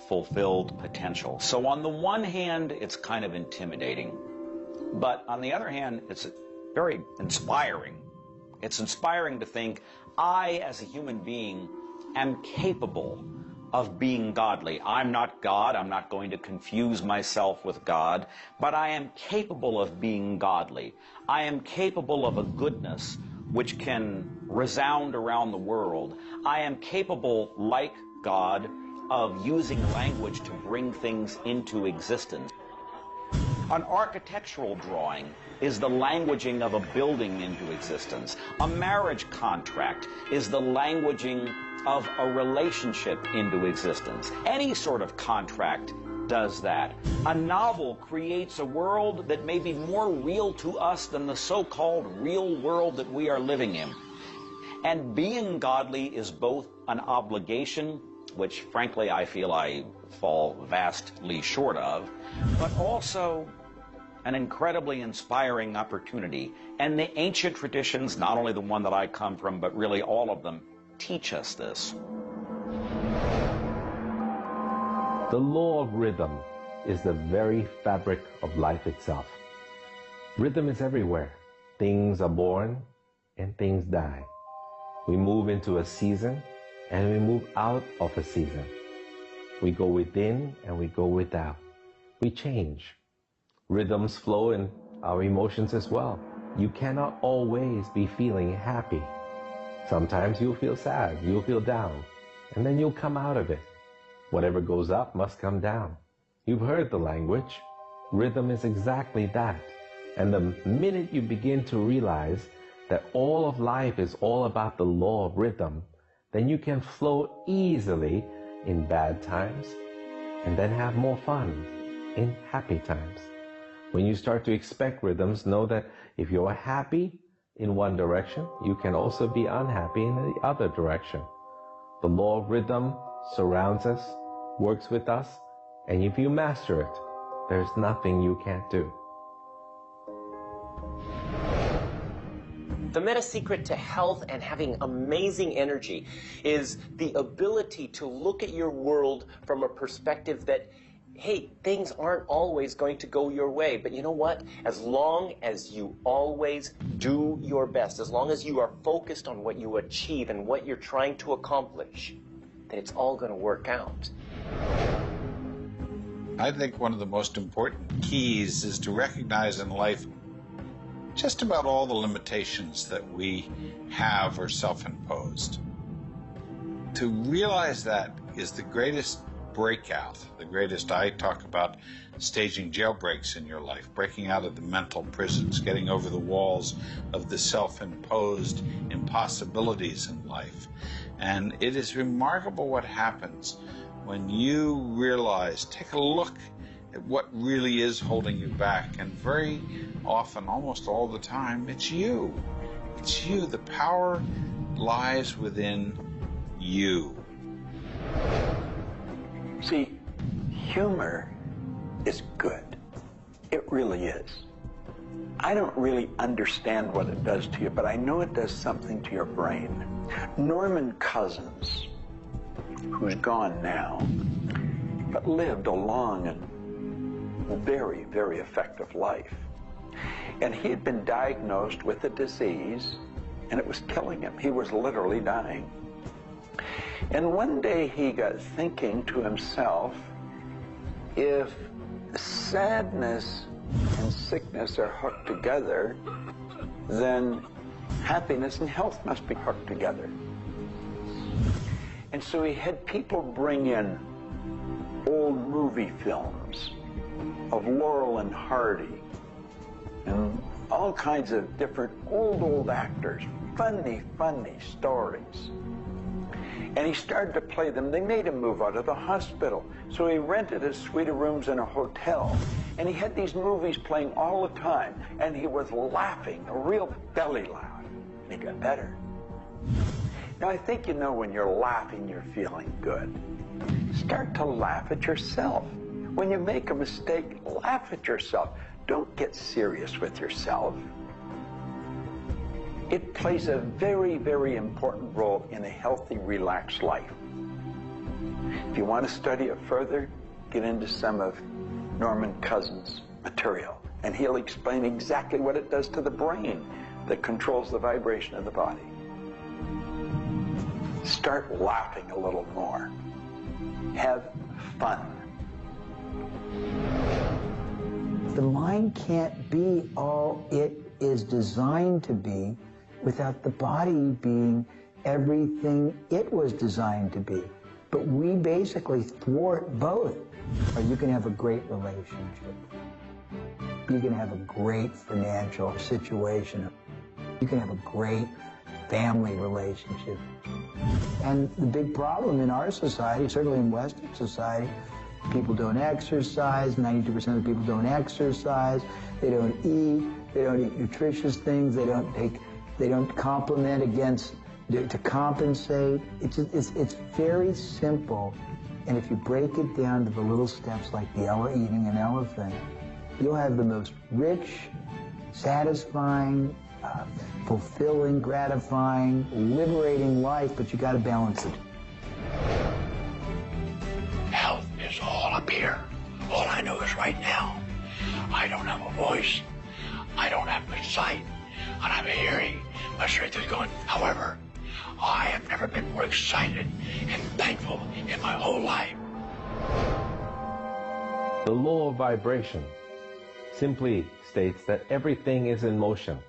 fulfilled potential? So on the one hand, it's kind of intimidating, but on the other hand, it's very inspiring. It's inspiring to think, I, as a human being, am capable of being godly. I'm not God. I'm not going to confuse myself with God, but I am capable of being godly. I am capable of a goodness which can resound around the world. I am capable, like God, of using language to bring things into existence. An architectural drawing is the languaging of a building into existence. A marriage contract is the languaging of a relationship into existence. Any sort of contract does that. A novel creates a world that may be more real to us than the so-called real world that we are living in. And being godly is both an obligation, which frankly I feel I fall vastly short of, but also an incredibly inspiring opportunity. And the ancient traditions, not only the one that I come from, but really all of them, teach us this. The law of rhythm is the very fabric of life itself. Rhythm is everywhere. Things are born and things die. We move into a season and we move out of a season. We go within and we go without. We change. Rhythms flow in our emotions as well. You cannot always be feeling happy. Sometimes you'll feel sad, you'll feel down, and then you'll come out of it. Whatever goes up must come down. You've heard the language. Rhythm is exactly that. And the minute you begin to realize that all of life is all about the law of rhythm, then you can flow easily in bad times and then have more fun in happy times. When you start to expect rhythms, know that if you're happy in one direction, you can also be unhappy in the other direction. The law of rhythm surrounds us, works with us, and if you master it, there's nothing you can't do. The meta secret to health and having amazing energy is the ability to look at your world from a perspective that, hey, things aren't always going to go your way, but you know what? As long as you always do your best, as long as you are focused on what you achieve and what you're trying to accomplish, then it's all going to work out. I think one of the most important keys is to recognize in life just about all the limitations that we have are self-imposed. To realize that is the greatest breakout, the greatest. I talk about staging jailbreaks in your life, breaking out of the mental prisons, getting over the walls of the self-imposed impossibilities in life. And it is remarkable what happens when you realize, take a look at what really is holding you back. And very often, almost all the time, it's you. It's you. The power lies within you. See, humor is good. It really is. I don't really understand what it does to you, but I know it does something to your brain. Norman Cousins, who's gone now, but lived a long and very, very effective life. And he had been diagnosed with a disease, and it was killing him. He was literally dying. And one day he got thinking to himself, if sadness and sickness are hooked together, then happiness and health must be hooked together. And so he had people bring in old movie films of Laurel and Hardy and all kinds of different old actors, funny stories. And he started to play them. They made him move out of the hospital. So he rented a suite of rooms in a hotel. And he had these movies playing all the time. And he was laughing, a real belly laugh. And he got better. Now, I think you know when you're laughing, you're feeling good. Start to laugh at yourself. When you make a mistake, laugh at yourself. Don't get serious with yourself. It plays a very, very important role in a healthy, relaxed life. If you want to study it further, get into some of Norman Cousins' material, and he'll explain exactly what it does to the brain that controls the vibration of the body. Start laughing a little more. Have fun. The mind can't be all it is designed to be without the body being everything it was designed to be. But we basically thwart both. Or you can have a great relationship. You can have a great financial situation. You can have a great family relationship. And the big problem in our society, certainly in Western society, people don't exercise, 92% of the people don't exercise, they don't eat nutritious things, they don't complement to compensate. It's very simple. And if you break it down to the little steps like eating an elephant, you'll have the most rich, satisfying, fulfilling, gratifying, liberating life, but you got to balance it. Health is all up here. All I know is right now, I don't have a voice, I don't have good sight, I don't have a hearing. My strength is going. However, I have never been more excited and thankful in my whole life. The law of vibration simply states that everything is in motion.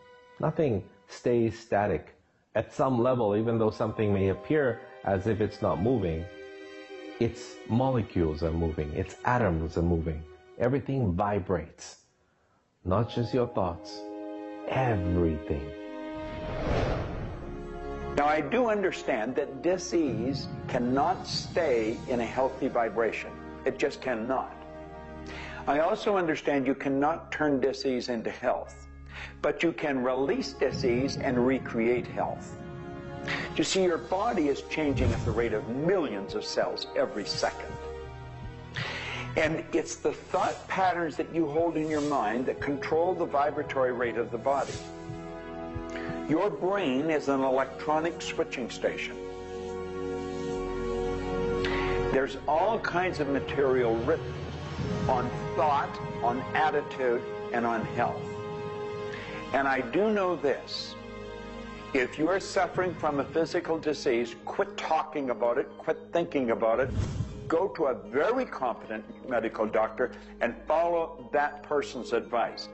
Nothing stays static. At some level, even though something may appear as if it's not moving, its molecules are moving, its atoms are moving. Everything vibrates. Not just your thoughts, everything. Now, I do understand that disease cannot stay in a healthy vibration. It just cannot. I also understand you cannot turn disease into health, but you can release disease and recreate health. You see, your body is changing at the rate of millions of cells every second. And it's the thought patterns that you hold in your mind that control the vibratory rate of the body. Your brain is an electronic switching station. There's all kinds of material written on thought, on attitude, and on health. And I do know this. If you are suffering from a physical disease, quit talking about it, quit thinking about it. Go to a very competent medical doctor and follow that person's advice,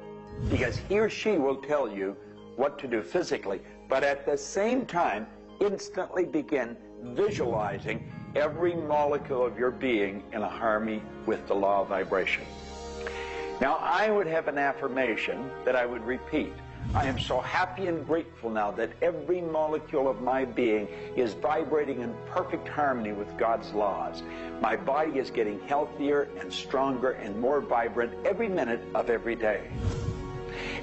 because he or she will tell you what to do physically, but at the same time, instantly begin visualizing every molecule of your being in a harmony with the law of vibration. Now, I would have an affirmation that I would repeat. I am so happy and grateful now that every molecule of my being is vibrating in perfect harmony with God's laws. My body is getting healthier and stronger and more vibrant every minute of every day.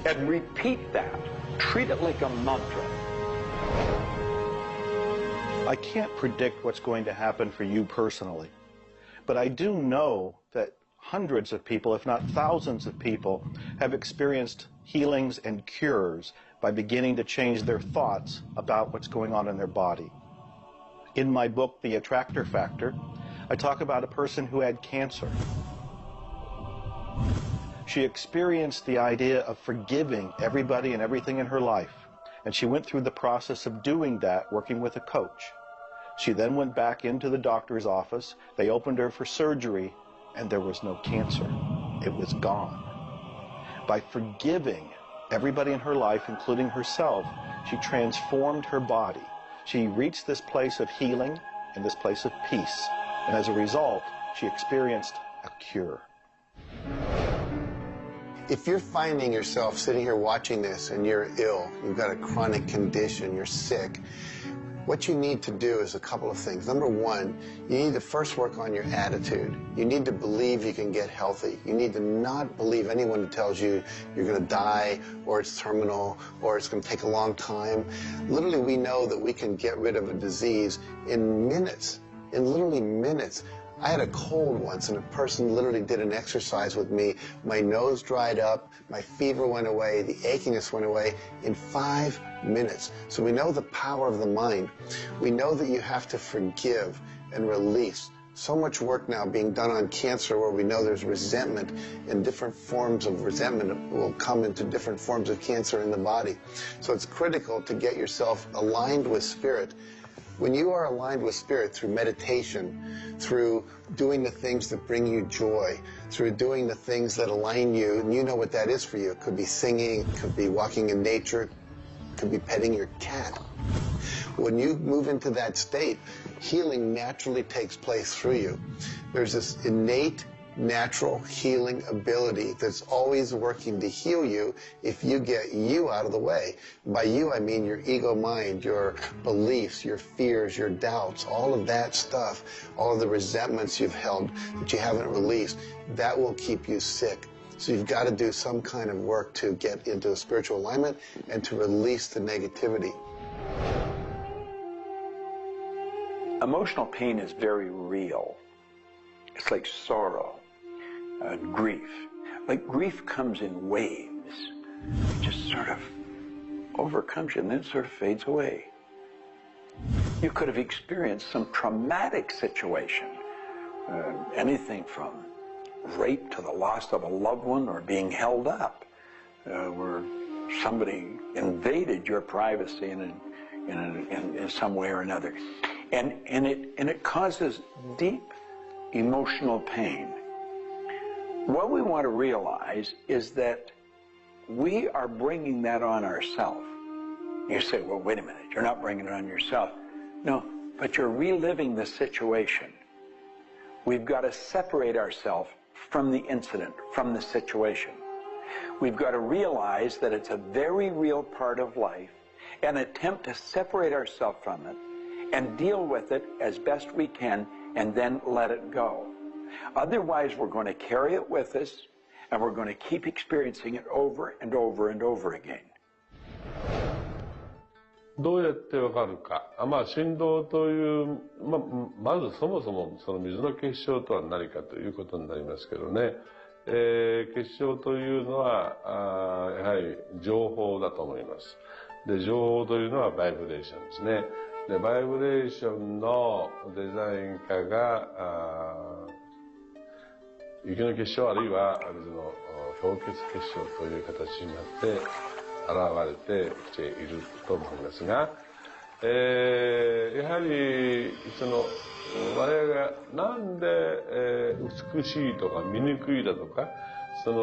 And repeat that. Treat it like a mantra. I can't predict what's going to happen for you personally, but I do know that hundreds of people, if not thousands of people, have experienced healings and cures by beginning to change their thoughts about what's going on in their body. In my book, The Attractor Factor, I talk about a person who had cancer. She experienced the idea of forgiving everybody and everything in her life, and she went through the process of doing that working with a coach. She then went back into the doctor's office. They opened her for surgery, and there was no cancer. It was gone. By forgiving everybody in her life, including herself, she transformed her body. She reached this place of healing and this place of peace. And as a result, she experienced a cure. If you're finding yourself sitting here watching this and you're ill, you've got a chronic condition, you're sick, what you need to do is a couple of things. Number one, you need to first work on your attitude. You need to believe you can get healthy. You need to not believe anyone who tells you you're going to die, or it's terminal, or it's going to take a long time. Literally, we know that we can get rid of a disease in minutes, in literally minutes. I had a cold once, and a person literally did an exercise with me. My nose dried up, my fever went away, the achiness went away in 5 minutes. So we know the power of the mind. We know that you have to forgive and release. So much work now being done on cancer where we know there's resentment, and different forms of resentment will come into different forms of cancer in the body. So it's critical to get yourself aligned with spirit. When you are aligned with spirit through meditation, through doing the things that bring you joy, through doing the things that align you, and you know what that is for you. It could be singing, it could be walking in nature, it could be petting your cat. When you move into that state, healing naturally takes place through you. There's this innate, natural healing ability that's always working to heal you if you get you out of the way. By you, I mean your ego mind, your beliefs, your fears, your doubts, all of that stuff, all of the resentments you've held that you haven't released, that will keep you sick. So you've got to do some kind of work to get into a spiritual alignment and to release the negativity. Emotional pain is very real. It's like sorrow. Grief. Like grief comes in waves. It just sort of overcomes you and then sort of fades away. You could have experienced some traumatic situation. Anything from rape to the loss of a loved one, or being held up, where somebody invaded your privacy in some way or another. And it causes deep emotional pain. What we want to realize is that we are bringing that on ourselves. You say, well, wait a minute, you're not bringing it on yourself. No, but you're reliving the situation. We've got to separate ourselves from the incident, from the situation. We've got to realize that it's a very real part of life, and attempt to separate ourselves from it and deal with it as best we can, and then let it go. Otherwise, we're going to carry it with us, and we're going to keep experiencing it over and over and over again. どうやってわかるか。振動という、まずそもそもその水の結晶とは何かということになりますけどね。結晶というのは、やはり情報だと思います。で、情報というのはバイブレーションですね。で、バイブレーションのデザイン家が、雪の結晶あるいは水の氷結結晶という形になって現れてきていると思いますが、やはり我々がなんで、美しいとか醜いだとかそう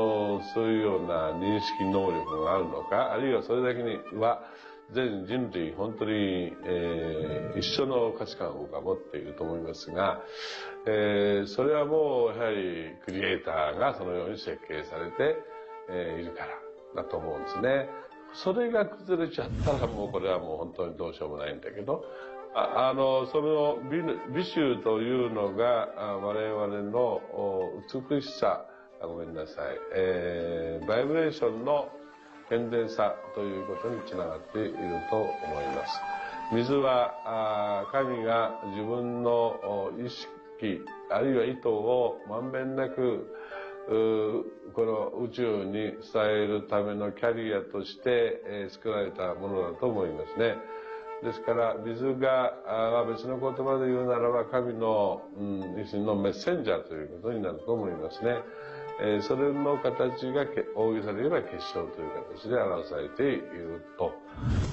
いうような認識能力があるのか、あるいはそれだけには全人類本当に、一緒の価値観を僕は持っていると思いますが、それはもうやはりクリエイターがそのように設計されて、いるからだと思うんですね。それが崩れちゃったらもうこれはもう本当にどうしようもないんだけど、その美醜というのが我々の美しさ、ごめんなさい、バイブレーションの健全さということにつながっていると思います。水は神が自分の意識あるいは意図をまんべんなくこの宇宙に伝えるためのキャリアとして、作られたものだと思いますね。ですから水が別の言葉で言うならば神の、要するにのメッセンジャーということになると思いますね。それの形が大げさで言えば結晶という形で表されていると。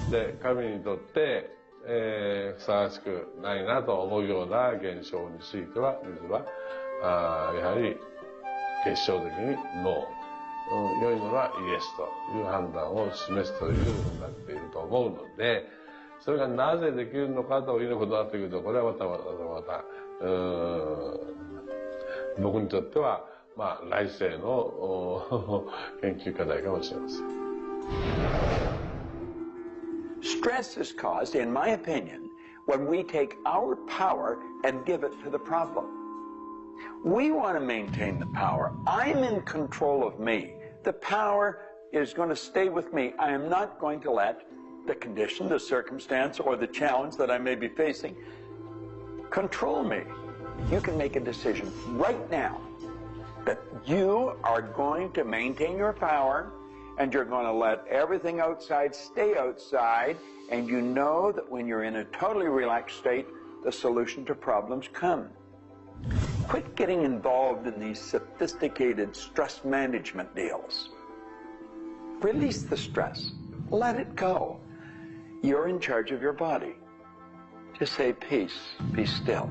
で、神にとってふさわしくないなと思うような現象については水はやはり結晶的にノー、良いものはイエスという判断を示すというふうになっていると思うので、それがなぜできるのかということになってくると、これはまた僕にとっては来世の研究課題かもしれません。Stress is caused, in my opinion, when we take our power and give it to the problem. We want to maintain the power. I'm in control of me. The power is going to stay with me. I am not going to let the condition, the circumstance, or the challenge that I may be facing control me. You can make a decision right now that you are going to maintain your power and you're going to let everything outside stay outside, and you know that when you're in a totally relaxed state, the solution to problems come. Quit getting involved in these sophisticated stress management deals. Release the stress. Let it go. You're in charge of your body. Just say peace, be still.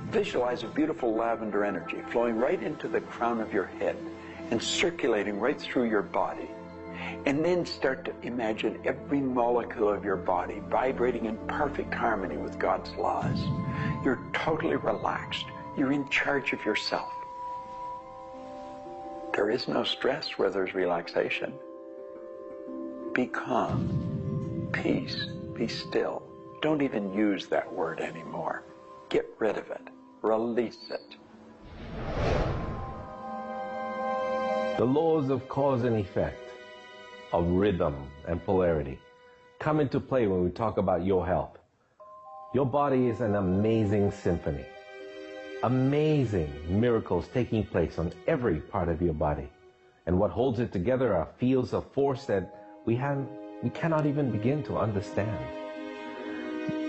Visualize a beautiful lavender energy flowing right into the crown of your head and circulating right through your body. And then start to imagine every molecule of your body vibrating in perfect harmony with God's laws. You're totally relaxed. You're in charge of yourself. There is no stress where there's relaxation. Be calm, peace, be still. Don't even use that word anymore. Get rid of it. Release it. The laws of cause and effect, of rhythm and polarity, come into play when we talk about your health. Your body is an amazing symphony. Amazing miracles taking place on every part of your body. And what holds it together are fields of force that we cannot even begin to understand.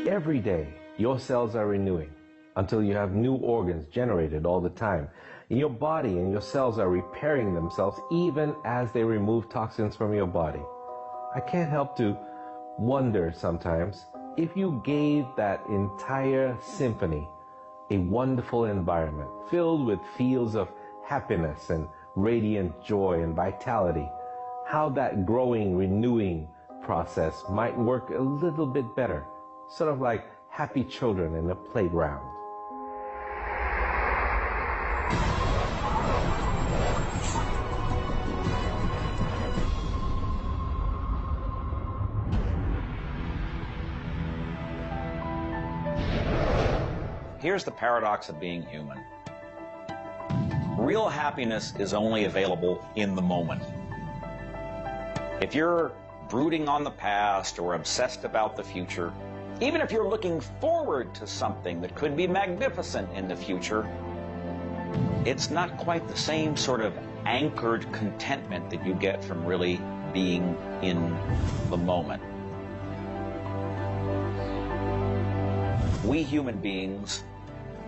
Every day, your cells are renewing until you have new organs generated all the time. Your body and your cells are repairing themselves even as they remove toxins from your body. I can't help to wonder sometimes if you gave that entire symphony a wonderful environment filled with fields of happiness and radiant joy and vitality, how that growing, renewing process might work a little bit better, sort of like happy children in a playground. Here's the paradox of being human. Real happiness is only available in the moment. If you're brooding on the past or obsessed about the future, even if you're looking forward to something that could be magnificent in the future, it's not quite the same sort of anchored contentment that you get from really being in the moment. We human beings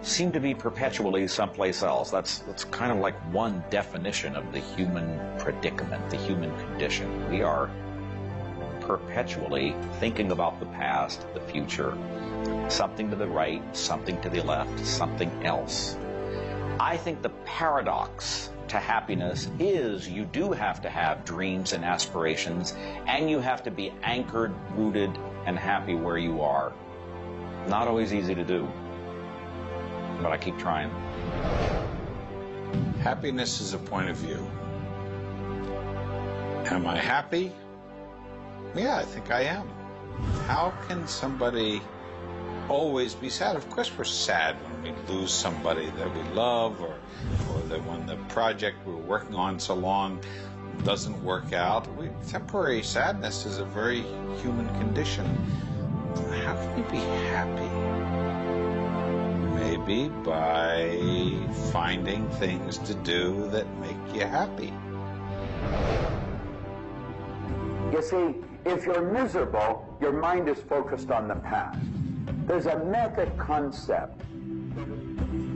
seem to be perpetually someplace else. That's kind of like one definition of the human predicament, the human condition. We are perpetually thinking about the past, the future, something to the right, something to the left, something else. I think the paradox to happiness is you do have to have dreams and aspirations, and you have to be anchored, rooted, and happy where you are. Not always easy to do, but I keep trying. Happiness is a point of view. Am I happy? Yeah, I think I am. How can somebody always be sad? Of course we're sad when we lose somebody that we love, or that when the project we're working on so long doesn't work out. Temporary sadness is a very human condition. How can you be happy? maybe by finding things to do that make you happy. You see, if you're miserable, your mind is focused on the past. There's a method concept.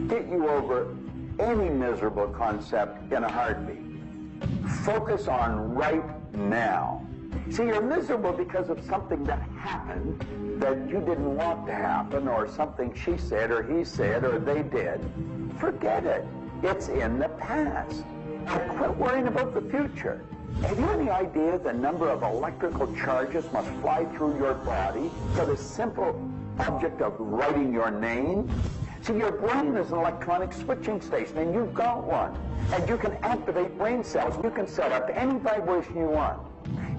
Get you over any miserable concept in a heartbeat. Focus on right now. See, you're miserable because of something that happened that you didn't want to happen, or something she said or he said or they did. Forget it. It's in the past. And quit worrying about the future. Have you any idea the number of electrical charges must fly through your body for the simple object of writing your name? See, your brain is an electronic switching station, and you've got one. And you can activate brain cells. You can set up any vibration you want.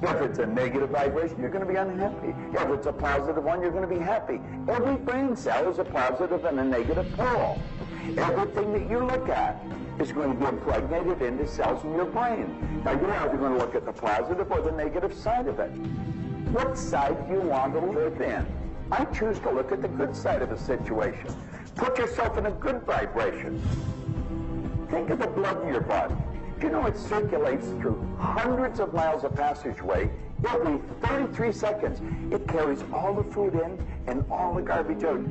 If it's a negative vibration, you're going to be unhappy. If it's a positive one, you're going to be happy. Every brain cell is a positive and a negative pole. Everything that you look at is going to be impregnated into cells in your brain. Now, you're either going to look at the positive or the negative side of it. What side do you want to live in? I choose to look at the good side of a situation. Put yourself in a good vibration. Think of the blood in your body. Do you know it circulates through hundreds of miles of passageway every 33 seconds? It carries all the food in and all the garbage out.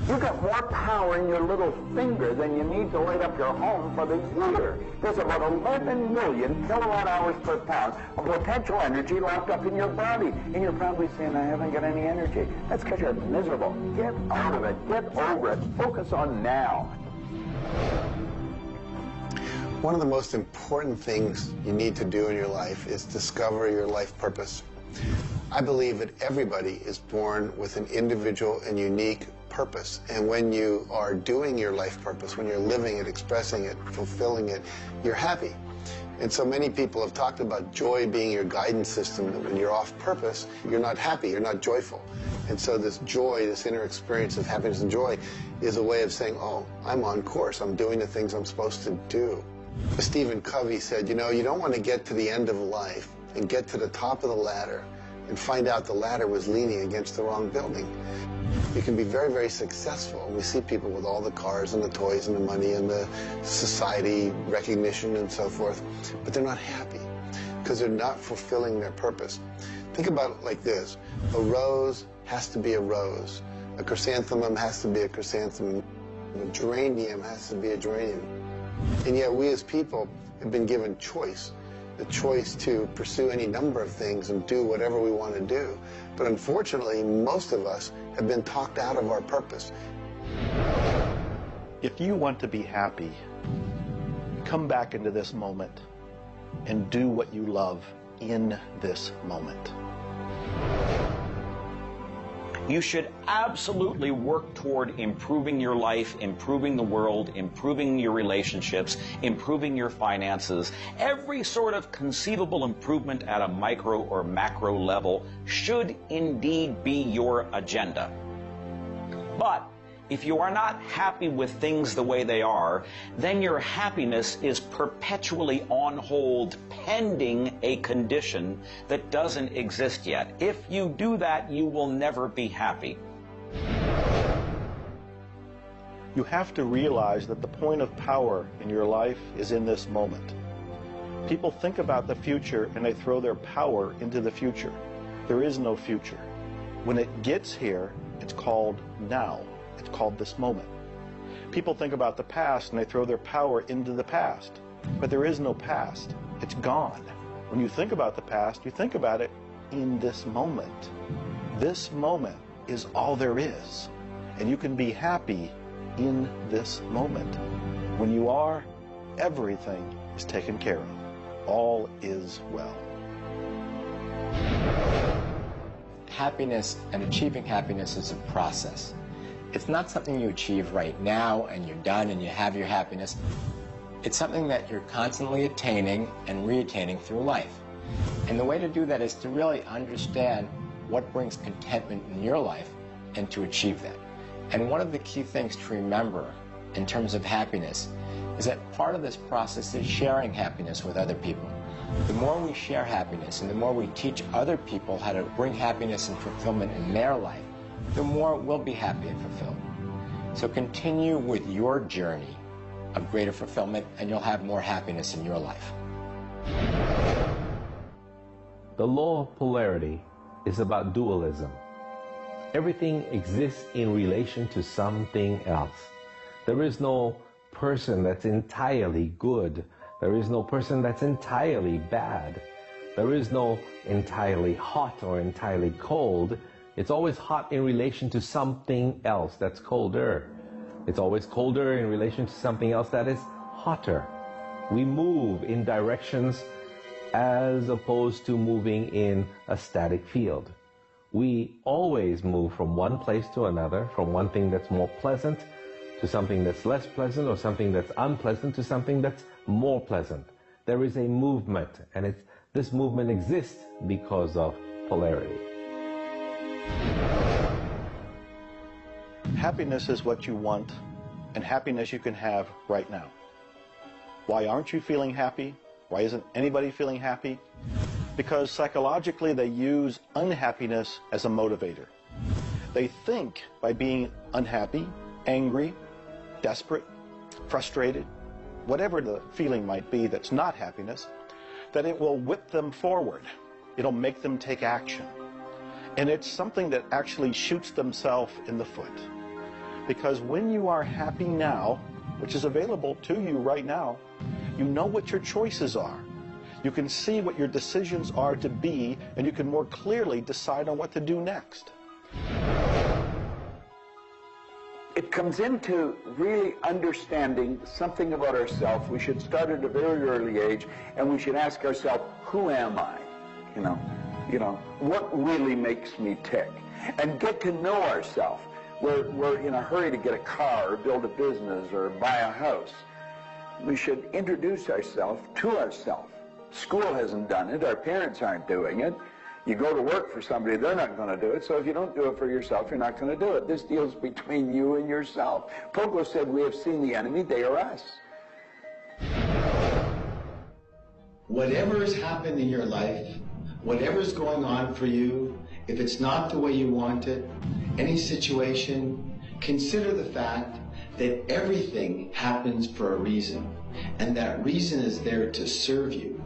You've got more power in your little finger than you need to light up your home for the year. There's about 11 million kilowatt hours per pound of potential energy locked up in your body. And you're probably saying, I haven't got any energy. That's because you're miserable. Get out of it. Get over it. Focus on now. One of the most important things you need to do in your life is discover your life purpose. I believe that everybody is born with an individual and unique purpose. And when you are doing your life purpose, when you're living it, expressing it, fulfilling it, you're happy. And so many people have talked about joy being your guidance system, that when you're off purpose, you're not happy, you're not joyful. And so this joy, this inner experience of happiness and joy is a way of saying, oh, I'm on course, I'm doing the things I'm supposed to do. Stephen Covey said, you know, you don't want to get to the end of life and get to the top of the ladder and find out the ladder was leaning against the wrong building. You can be very, very successful. We see people with all the cars and the toys and the money and the society recognition and so forth, but they're not happy because they're not fulfilling their purpose. Think about it like this. A rose has to be a rose. A chrysanthemum has to be a chrysanthemum. A geranium has to be a geranium. And yet we as people have been given choice, the choice to pursue any number of things and do whatever we want to do. But unfortunately, most of us have been talked out of our purpose. If you want to be happy, come back into this moment and do what you love in this moment. You should absolutely work toward improving your life, improving the world, improving your relationships, improving your finances. Every sort of conceivable improvement at a micro or macro level should indeed be your agenda. But if you are not happy with things the way they are, then your happiness is perpetually on hold pending a condition that doesn't exist yet. If you do that, you will never be happy. You have to realize that the point of power in your life is in this moment. People think about the future and they throw their power into the future. There is no future. When it gets here, it's called now. It's called this moment. People think about the past and they throw their power into the past. But there is no past. It's gone. When you think about the past, you think about it in this moment. This moment is all there is. And you can be happy in this moment. When you are, everything is taken care of. All is well. Happiness and achieving happiness is a process. It's not something you achieve right now and you're done and you have your happiness. It's something that you're constantly attaining and reattaining through life. And the way to do that is to really understand what brings contentment in your life and to achieve that. And one of the key things to remember in terms of happiness is that part of this process is sharing happiness with other people. The more we share happiness and the more we teach other people how to bring happiness and fulfillment in their life, the more we'll be happy and fulfilled. So continue with your journey of greater fulfillment, and you'll have more happiness in your life. The law of polarity is about dualism. Everything exists in relation to something else. There is no person that's entirely good. There is no person that's entirely bad. There is no entirely hot or entirely cold. It's always hot in relation to something else that's colder. It's always colder in relation to something else that is hotter. We move in directions as opposed to moving in a static field. We always move from one place to another, from one thing that's more pleasant to something that's less pleasant, or something that's unpleasant to something that's more pleasant. There is a movement, and this movement exists because of polarity. Happiness is what you want, and happiness you can have right now. Why aren't you feeling happy? Why isn't anybody feeling happy? Because psychologically they use unhappiness as a motivator. They think by being unhappy, angry, desperate, frustrated, whatever the feeling might be that's not happiness, that it will whip them forward. It'll make them take action. And it's something that actually shoots themselves in the foot. Because when you are happy now, which is available to you right now, you know what your choices are. You can see what your decisions are to be, and you can more clearly decide on what to do next. It comes into really understanding something about ourselves. We should start at a very early age, and we should ask ourselves, who am I? You know, what really makes me tick? And get to know ourselves. We're in a hurry to get a car or build a business or buy a house. We should introduce ourselves to ourselves. School hasn't done it. Our parents aren't doing it. You go to work for somebody, they're not going to do it. So if you don't do it for yourself, you're not going to do it. This deals between you and yourself. Pogo said, we have seen the enemy, they are us. Whatever has happened in your life, whatever's going on for you, if it's not the way you want it, any situation, consider the fact that everything happens for a reason, and that reason is there to serve you.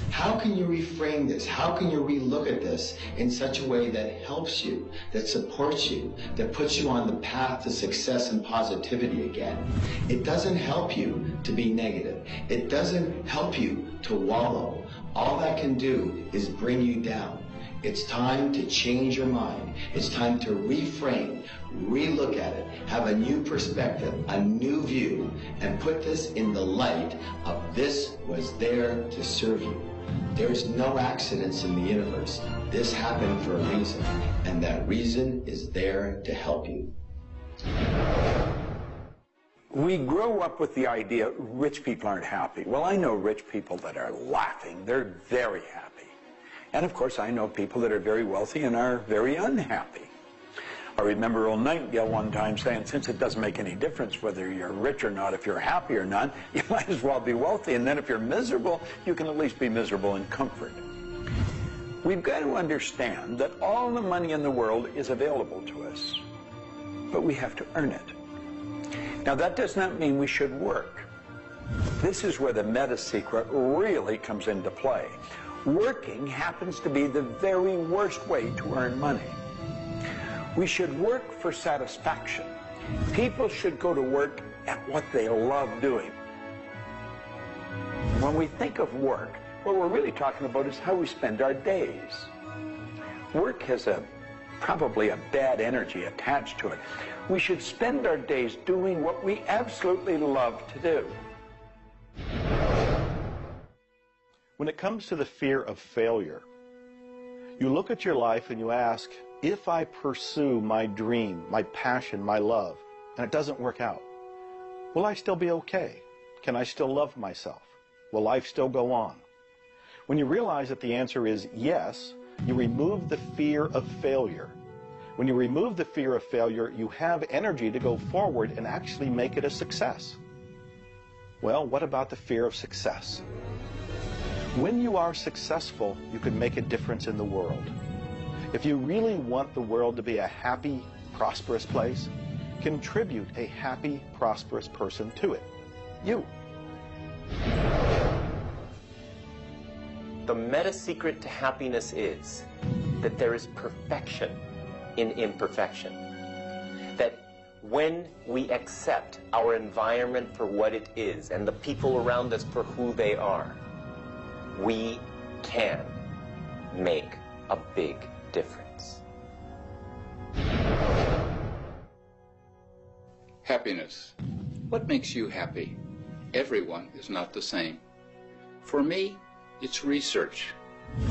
How can you reframe this? How can you relook at this in such a way that helps you, that supports you, that puts you on the path to success and positivity again? It doesn't help you to be negative. It doesn't help you to wallow. All that can do is bring you down. It's time to change your mind. It's time to reframe, relook at it, have a new perspective, a new view, and put this in the light of this was there to serve you. There's no accidents in the universe. This happened for a reason, and that reason is there to help you. We grow up with the idea rich people aren't happy. Well, I know rich people that are laughing. They're very happy. And of course, I know people that are very wealthy and are very unhappy. I remember Earl Nightingale one time saying, since it doesn't make any difference whether you're rich or not, if you're happy or not, you might as well be wealthy. And then if you're miserable, you can at least be miserable in comfort. We've got to understand that all the money in the world is available to us, but we have to earn it. Now, that does not mean we should work. This is where the meta secret really comes into play. Working happens to be the very worst way to earn money. We should work for satisfaction. People should go to work at what they love doing. When we think of work, what we're really talking about is how we spend our days. Work has probably a bad energy attached to it. We should spend our days doing what we absolutely love to do. When it comes to the fear of failure, you look at your life and you ask, if I pursue my dream, my passion, my love, and it doesn't work out, will I still be okay? Can I still love myself? Will life still go on? When you realize that the answer is yes, you remove the fear of failure. When you remove the fear of failure, you have energy to go forward and actually make it a success. Well, what about the fear of success? When you are successful, you can make a difference in the world. If you really want the world to be a happy, prosperous place, contribute a happy, prosperous person to it. You. The meta secret to happiness is that there is perfection in imperfection. That when we accept our environment for what it is and the people around us for who they are, we can make a big difference. Happiness. What makes you happy? Everyone is not the same. For me, it's research.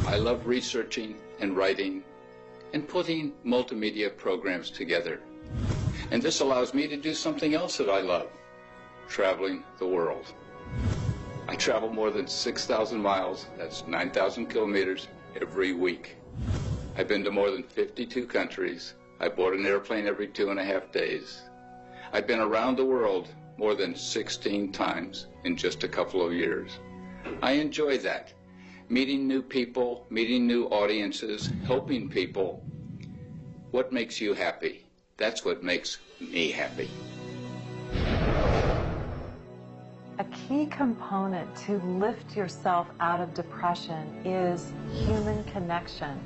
I love researching and writing and putting multimedia programs together. And this allows me to do something else that I love, traveling the world. I travel more than 6,000 miles, that's 9,000 kilometers, every week. I've been to more than 52 countries. I board an airplane every 2.5 days. I've been around the world more than 16 times in just a couple of years. I enjoy that. Meeting new people, meeting new audiences, helping people. What makes you happy? That's what makes me happy. A key component to lift yourself out of depression is human connection.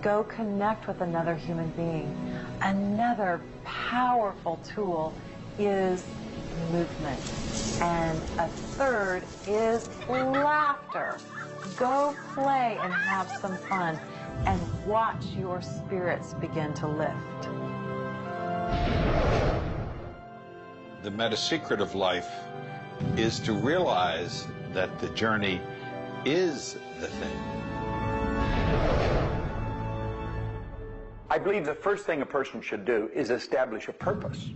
Go connect with another human being. Another powerful tool is movement. And a third is laughter. Go play and have some fun and watch your spirits begin to lift. The meta secret of life is to realize that the journey is the thing. I believe the first thing a person should do is establish a purpose.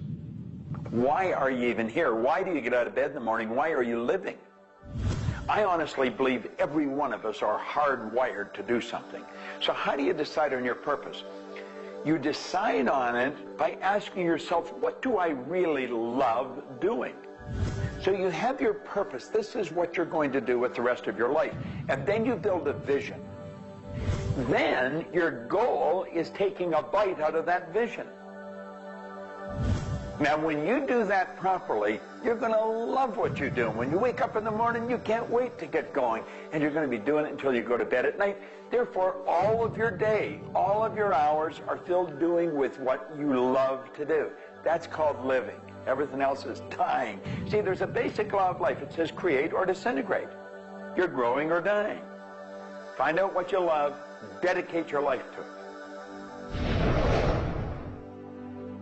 Why are you even here? Why do you get out of bed in the morning? Why are you living? I honestly believe every one of us are hardwired to do something. So how do you decide on your purpose? You decide on it by asking yourself, what do I really love doing? So you have your purpose. This is what you're going to do with the rest of your life. And then you build a vision. Then your goal is taking a bite out of that vision. Now, when you do that properly, you're going to love what you do. When you wake up in the morning, you can't wait to get going, and you're going to be doing it until you go to bed at night. Therefore, all of your day, all of your hours are filled doing with what you love to do. That's called living. Everything else is dying. See, there's a basic law of life. It says create or disintegrate. You're growing or dying. Find out what you love, dedicate your life to it.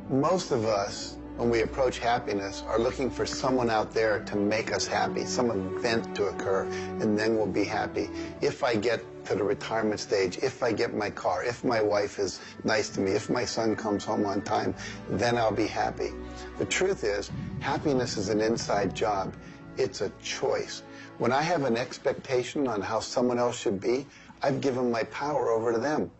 Most of us, when we approach happiness, are looking for someone out there to make us happy, some event to occur, and then we'll be happy. If I get to the retirement stage, if I get my car, if my wife is nice to me, if my son comes home on time, then I'll be happy. The truth is, happiness is an inside job. It's a choice. When I have an expectation on how someone else should be, I've given my power over to them.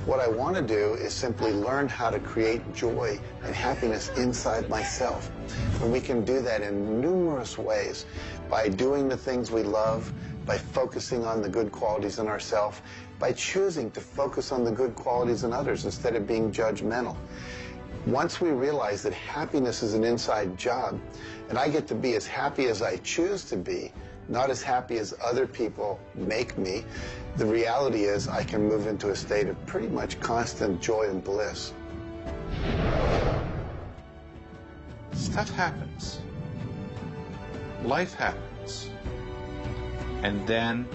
What I want to do is simply learn how to create joy and happiness inside myself. And we can do that in numerous ways, by doing the things we love, by focusing on the good qualities in ourselves, by choosing to focus on the good qualities in others instead of being judgmental. Once we realize that happiness is an inside job, and I get to be as happy as I choose to be, not as happy as other people make me, the reality is I can move into a state of pretty much constant joy and bliss. Stuff happens. Life happens. And then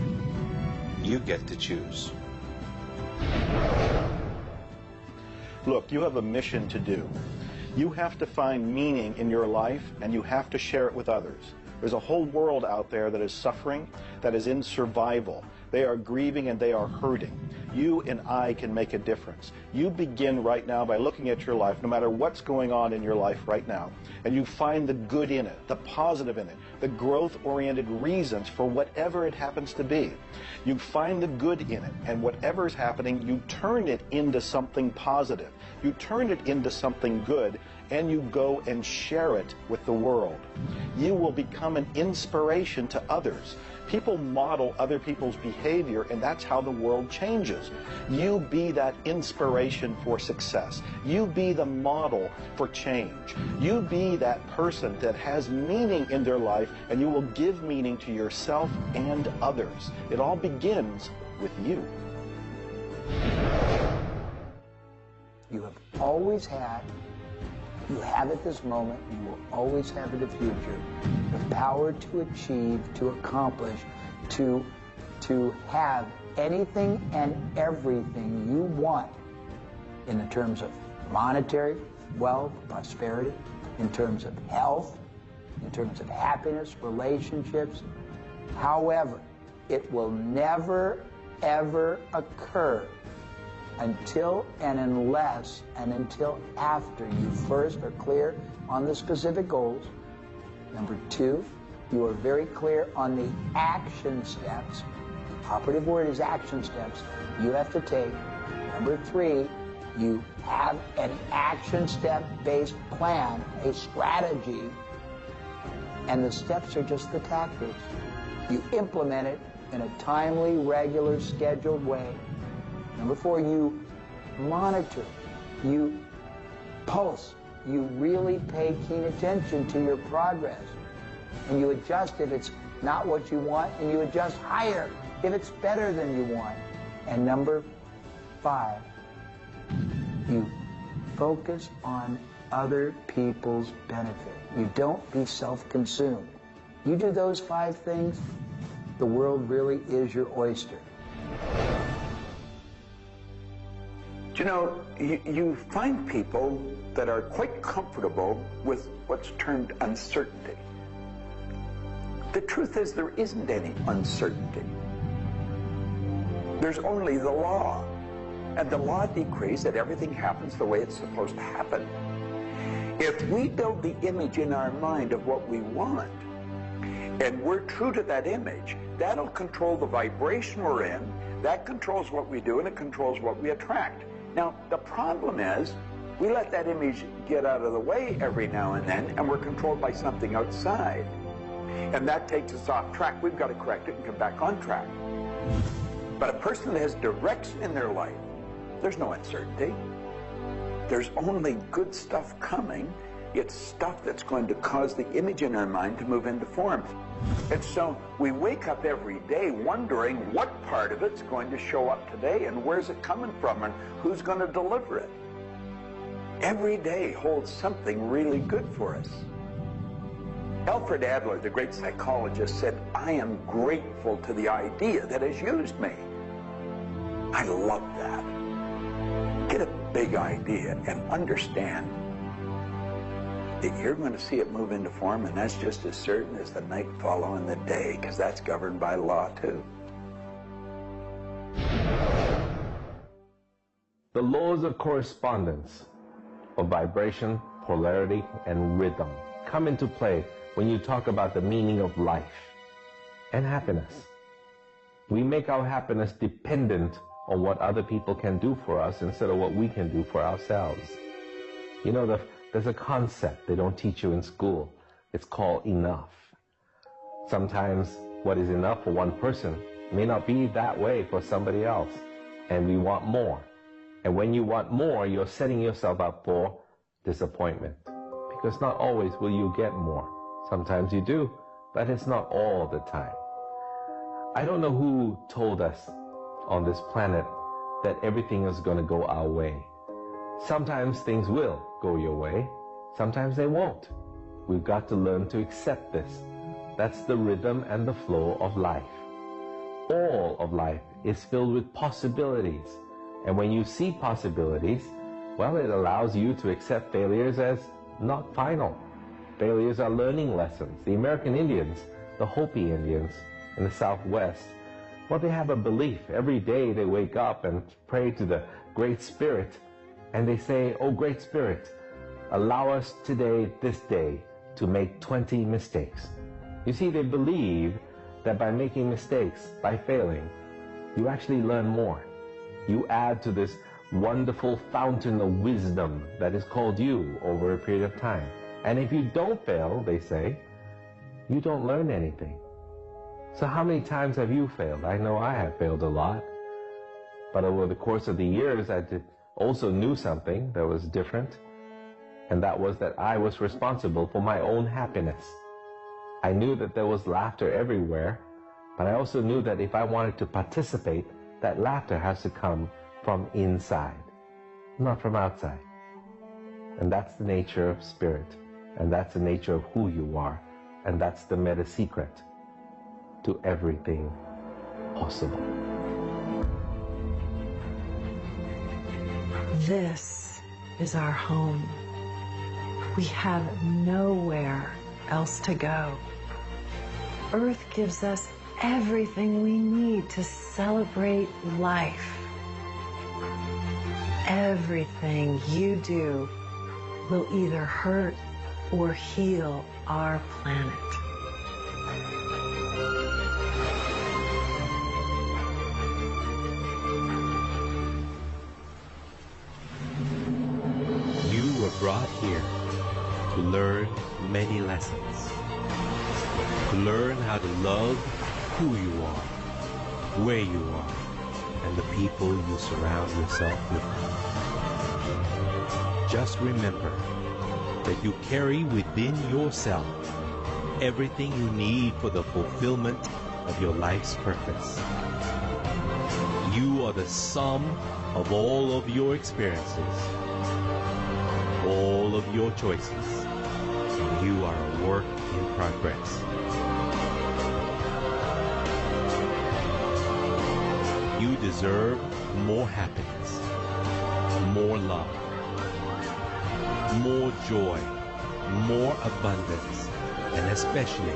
you get to choose. Look, you have a mission to do. You have to find meaning in your life, and you have to share it with others. There's a whole world out there that is suffering, that is in survival. They are grieving and they are hurting. You and I can make a difference. You begin right now by looking at your life, no matter what's going on in your life right now, and you find the good in it, the positive in it, the growth-oriented reasons for whatever it happens to be. You find the good in it, and whatever is happening, you turn it into something positive. You turn it into something good, and you go and share it with the world. You will become an inspiration to others. People model other people's behavior, and that's how the world changes. You be that inspiration for success. You be the model for change. You be that person that has meaning in their life, and you will give meaning to yourself and others. It all begins with you. You have always had, you have at this moment, you will always have in the future, the power to achieve, to accomplish, to have anything and everything you want in the terms of monetary wealth, prosperity, in terms of health, in terms of happiness, relationships. However, it will never, ever occur until and unless and until after you first are clear on the specific goals. Number two, you are very clear on the action steps. The operative word is action steps you have to take. Number three, you have an action step-based plan, a strategy, and the steps are just the tactics. You implement it in a timely, regular, scheduled way. Number four, you monitor, you pulse, you really pay keen attention to your progress, and you adjust if it's not what you want, and you adjust higher if it's better than you want. And number five, you focus on other people's benefit. You don't be self-consumed. You do those five things, the world really is your oyster. You know, you find people that are quite comfortable with what's termed uncertainty. The truth is there isn't any uncertainty. There's only the law. And the law decrees that everything happens the way it's supposed to happen. If we build the image in our mind of what we want, and we're true to that image, that'll control the vibration we're in, that controls what we do, and it controls what we attract. Now, the problem is, we let that image get out of the way every now and then, and we're controlled by something outside. And that takes us off track. We've got to correct it and come back on track. But a person that has direction in their life, there's no uncertainty. There's only good stuff coming. It's stuff that's going to cause the image in our mind to move into form. And so we wake up every day wondering what part of it's going to show up today and where's it coming from and who's going to deliver it. Every day holds something really good for us. Alfred Adler, the great psychologist, said, "I am grateful to the idea that has used me." I love that. Get a big idea and understand that you're going to see it move into form, and that's just as certain as the night following the day, because that's governed by law too. The laws of correspondence, of vibration, polarity, and rhythm come into play when you talk about the meaning of life and happiness. We make our happiness dependent on what other people can do for us instead of what we can do for ourselves. You know, there's a concept they don't teach you in school. It's called enough. Sometimes what is enough for one person may not be that way for somebody else, and we want more. And when you want more, you're setting yourself up for disappointment, because not always will you get more. Sometimes you do, but it's not all the time. I don't know who told us on this planet that everything is going to go our way. Sometimes things will go your way, sometimes they won't. We've got to learn to accept this. That's the rhythm and the flow of life. All of life is filled with possibilities, and when you see possibilities, well, it allows you to accept failures as not final. Failures are learning lessons. The American Indians, the Hopi Indians in the Southwest, well, they have a belief. Every day they wake up and pray to the Great Spirit, and they say, "Oh, Great Spirit, allow us today, this day, to make 20 mistakes." You see, they believe that by making mistakes, by failing, you actually learn more. You add to this wonderful fountain of wisdom that is called you over a period of time. And if you don't fail, they say, you don't learn anything. So how many times have you failed? I know I have failed a lot. But over the course of the years, I also knew something that was different. And that was that I was responsible for my own happiness. I knew that there was laughter everywhere, but I also knew that if I wanted to participate, that laughter has to come from inside, not from outside. And that's the nature of spirit, and that's the nature of who you are, and that's the meta secret to everything possible. This is our home. We have nowhere else to go. Earth gives us everything we need to celebrate life. Everything you do will either hurt or heal our planet. You were brought here to learn many lessons. To learn how to love who you are, where you are, and the people you surround yourself with. Just remember that you carry within yourself everything you need for the fulfillment of your life's purpose. You are the sum of all of your experiences, all of your choices, and you are a work in progress. You deserve more happiness, more love, more joy, more abundance, and especially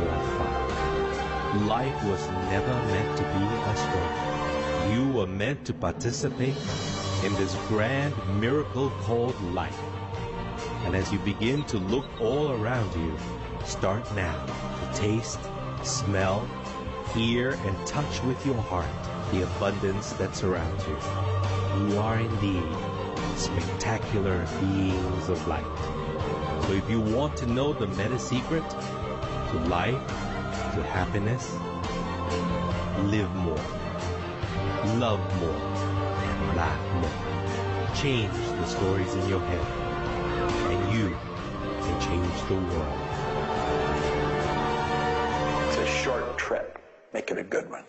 more fun. Life was never meant to be a struggle. You were meant to participate in this grand miracle called life. And as you begin to look all around you, start now to taste, smell, hear, and touch with your heart the abundance that surrounds you. You are indeed spectacular beings of light. So if you want to know the meta secret to life, to happiness, live more, love more, and laugh more. Change the stories in your head, and you can change the world. It's a short trip. Make it a good one.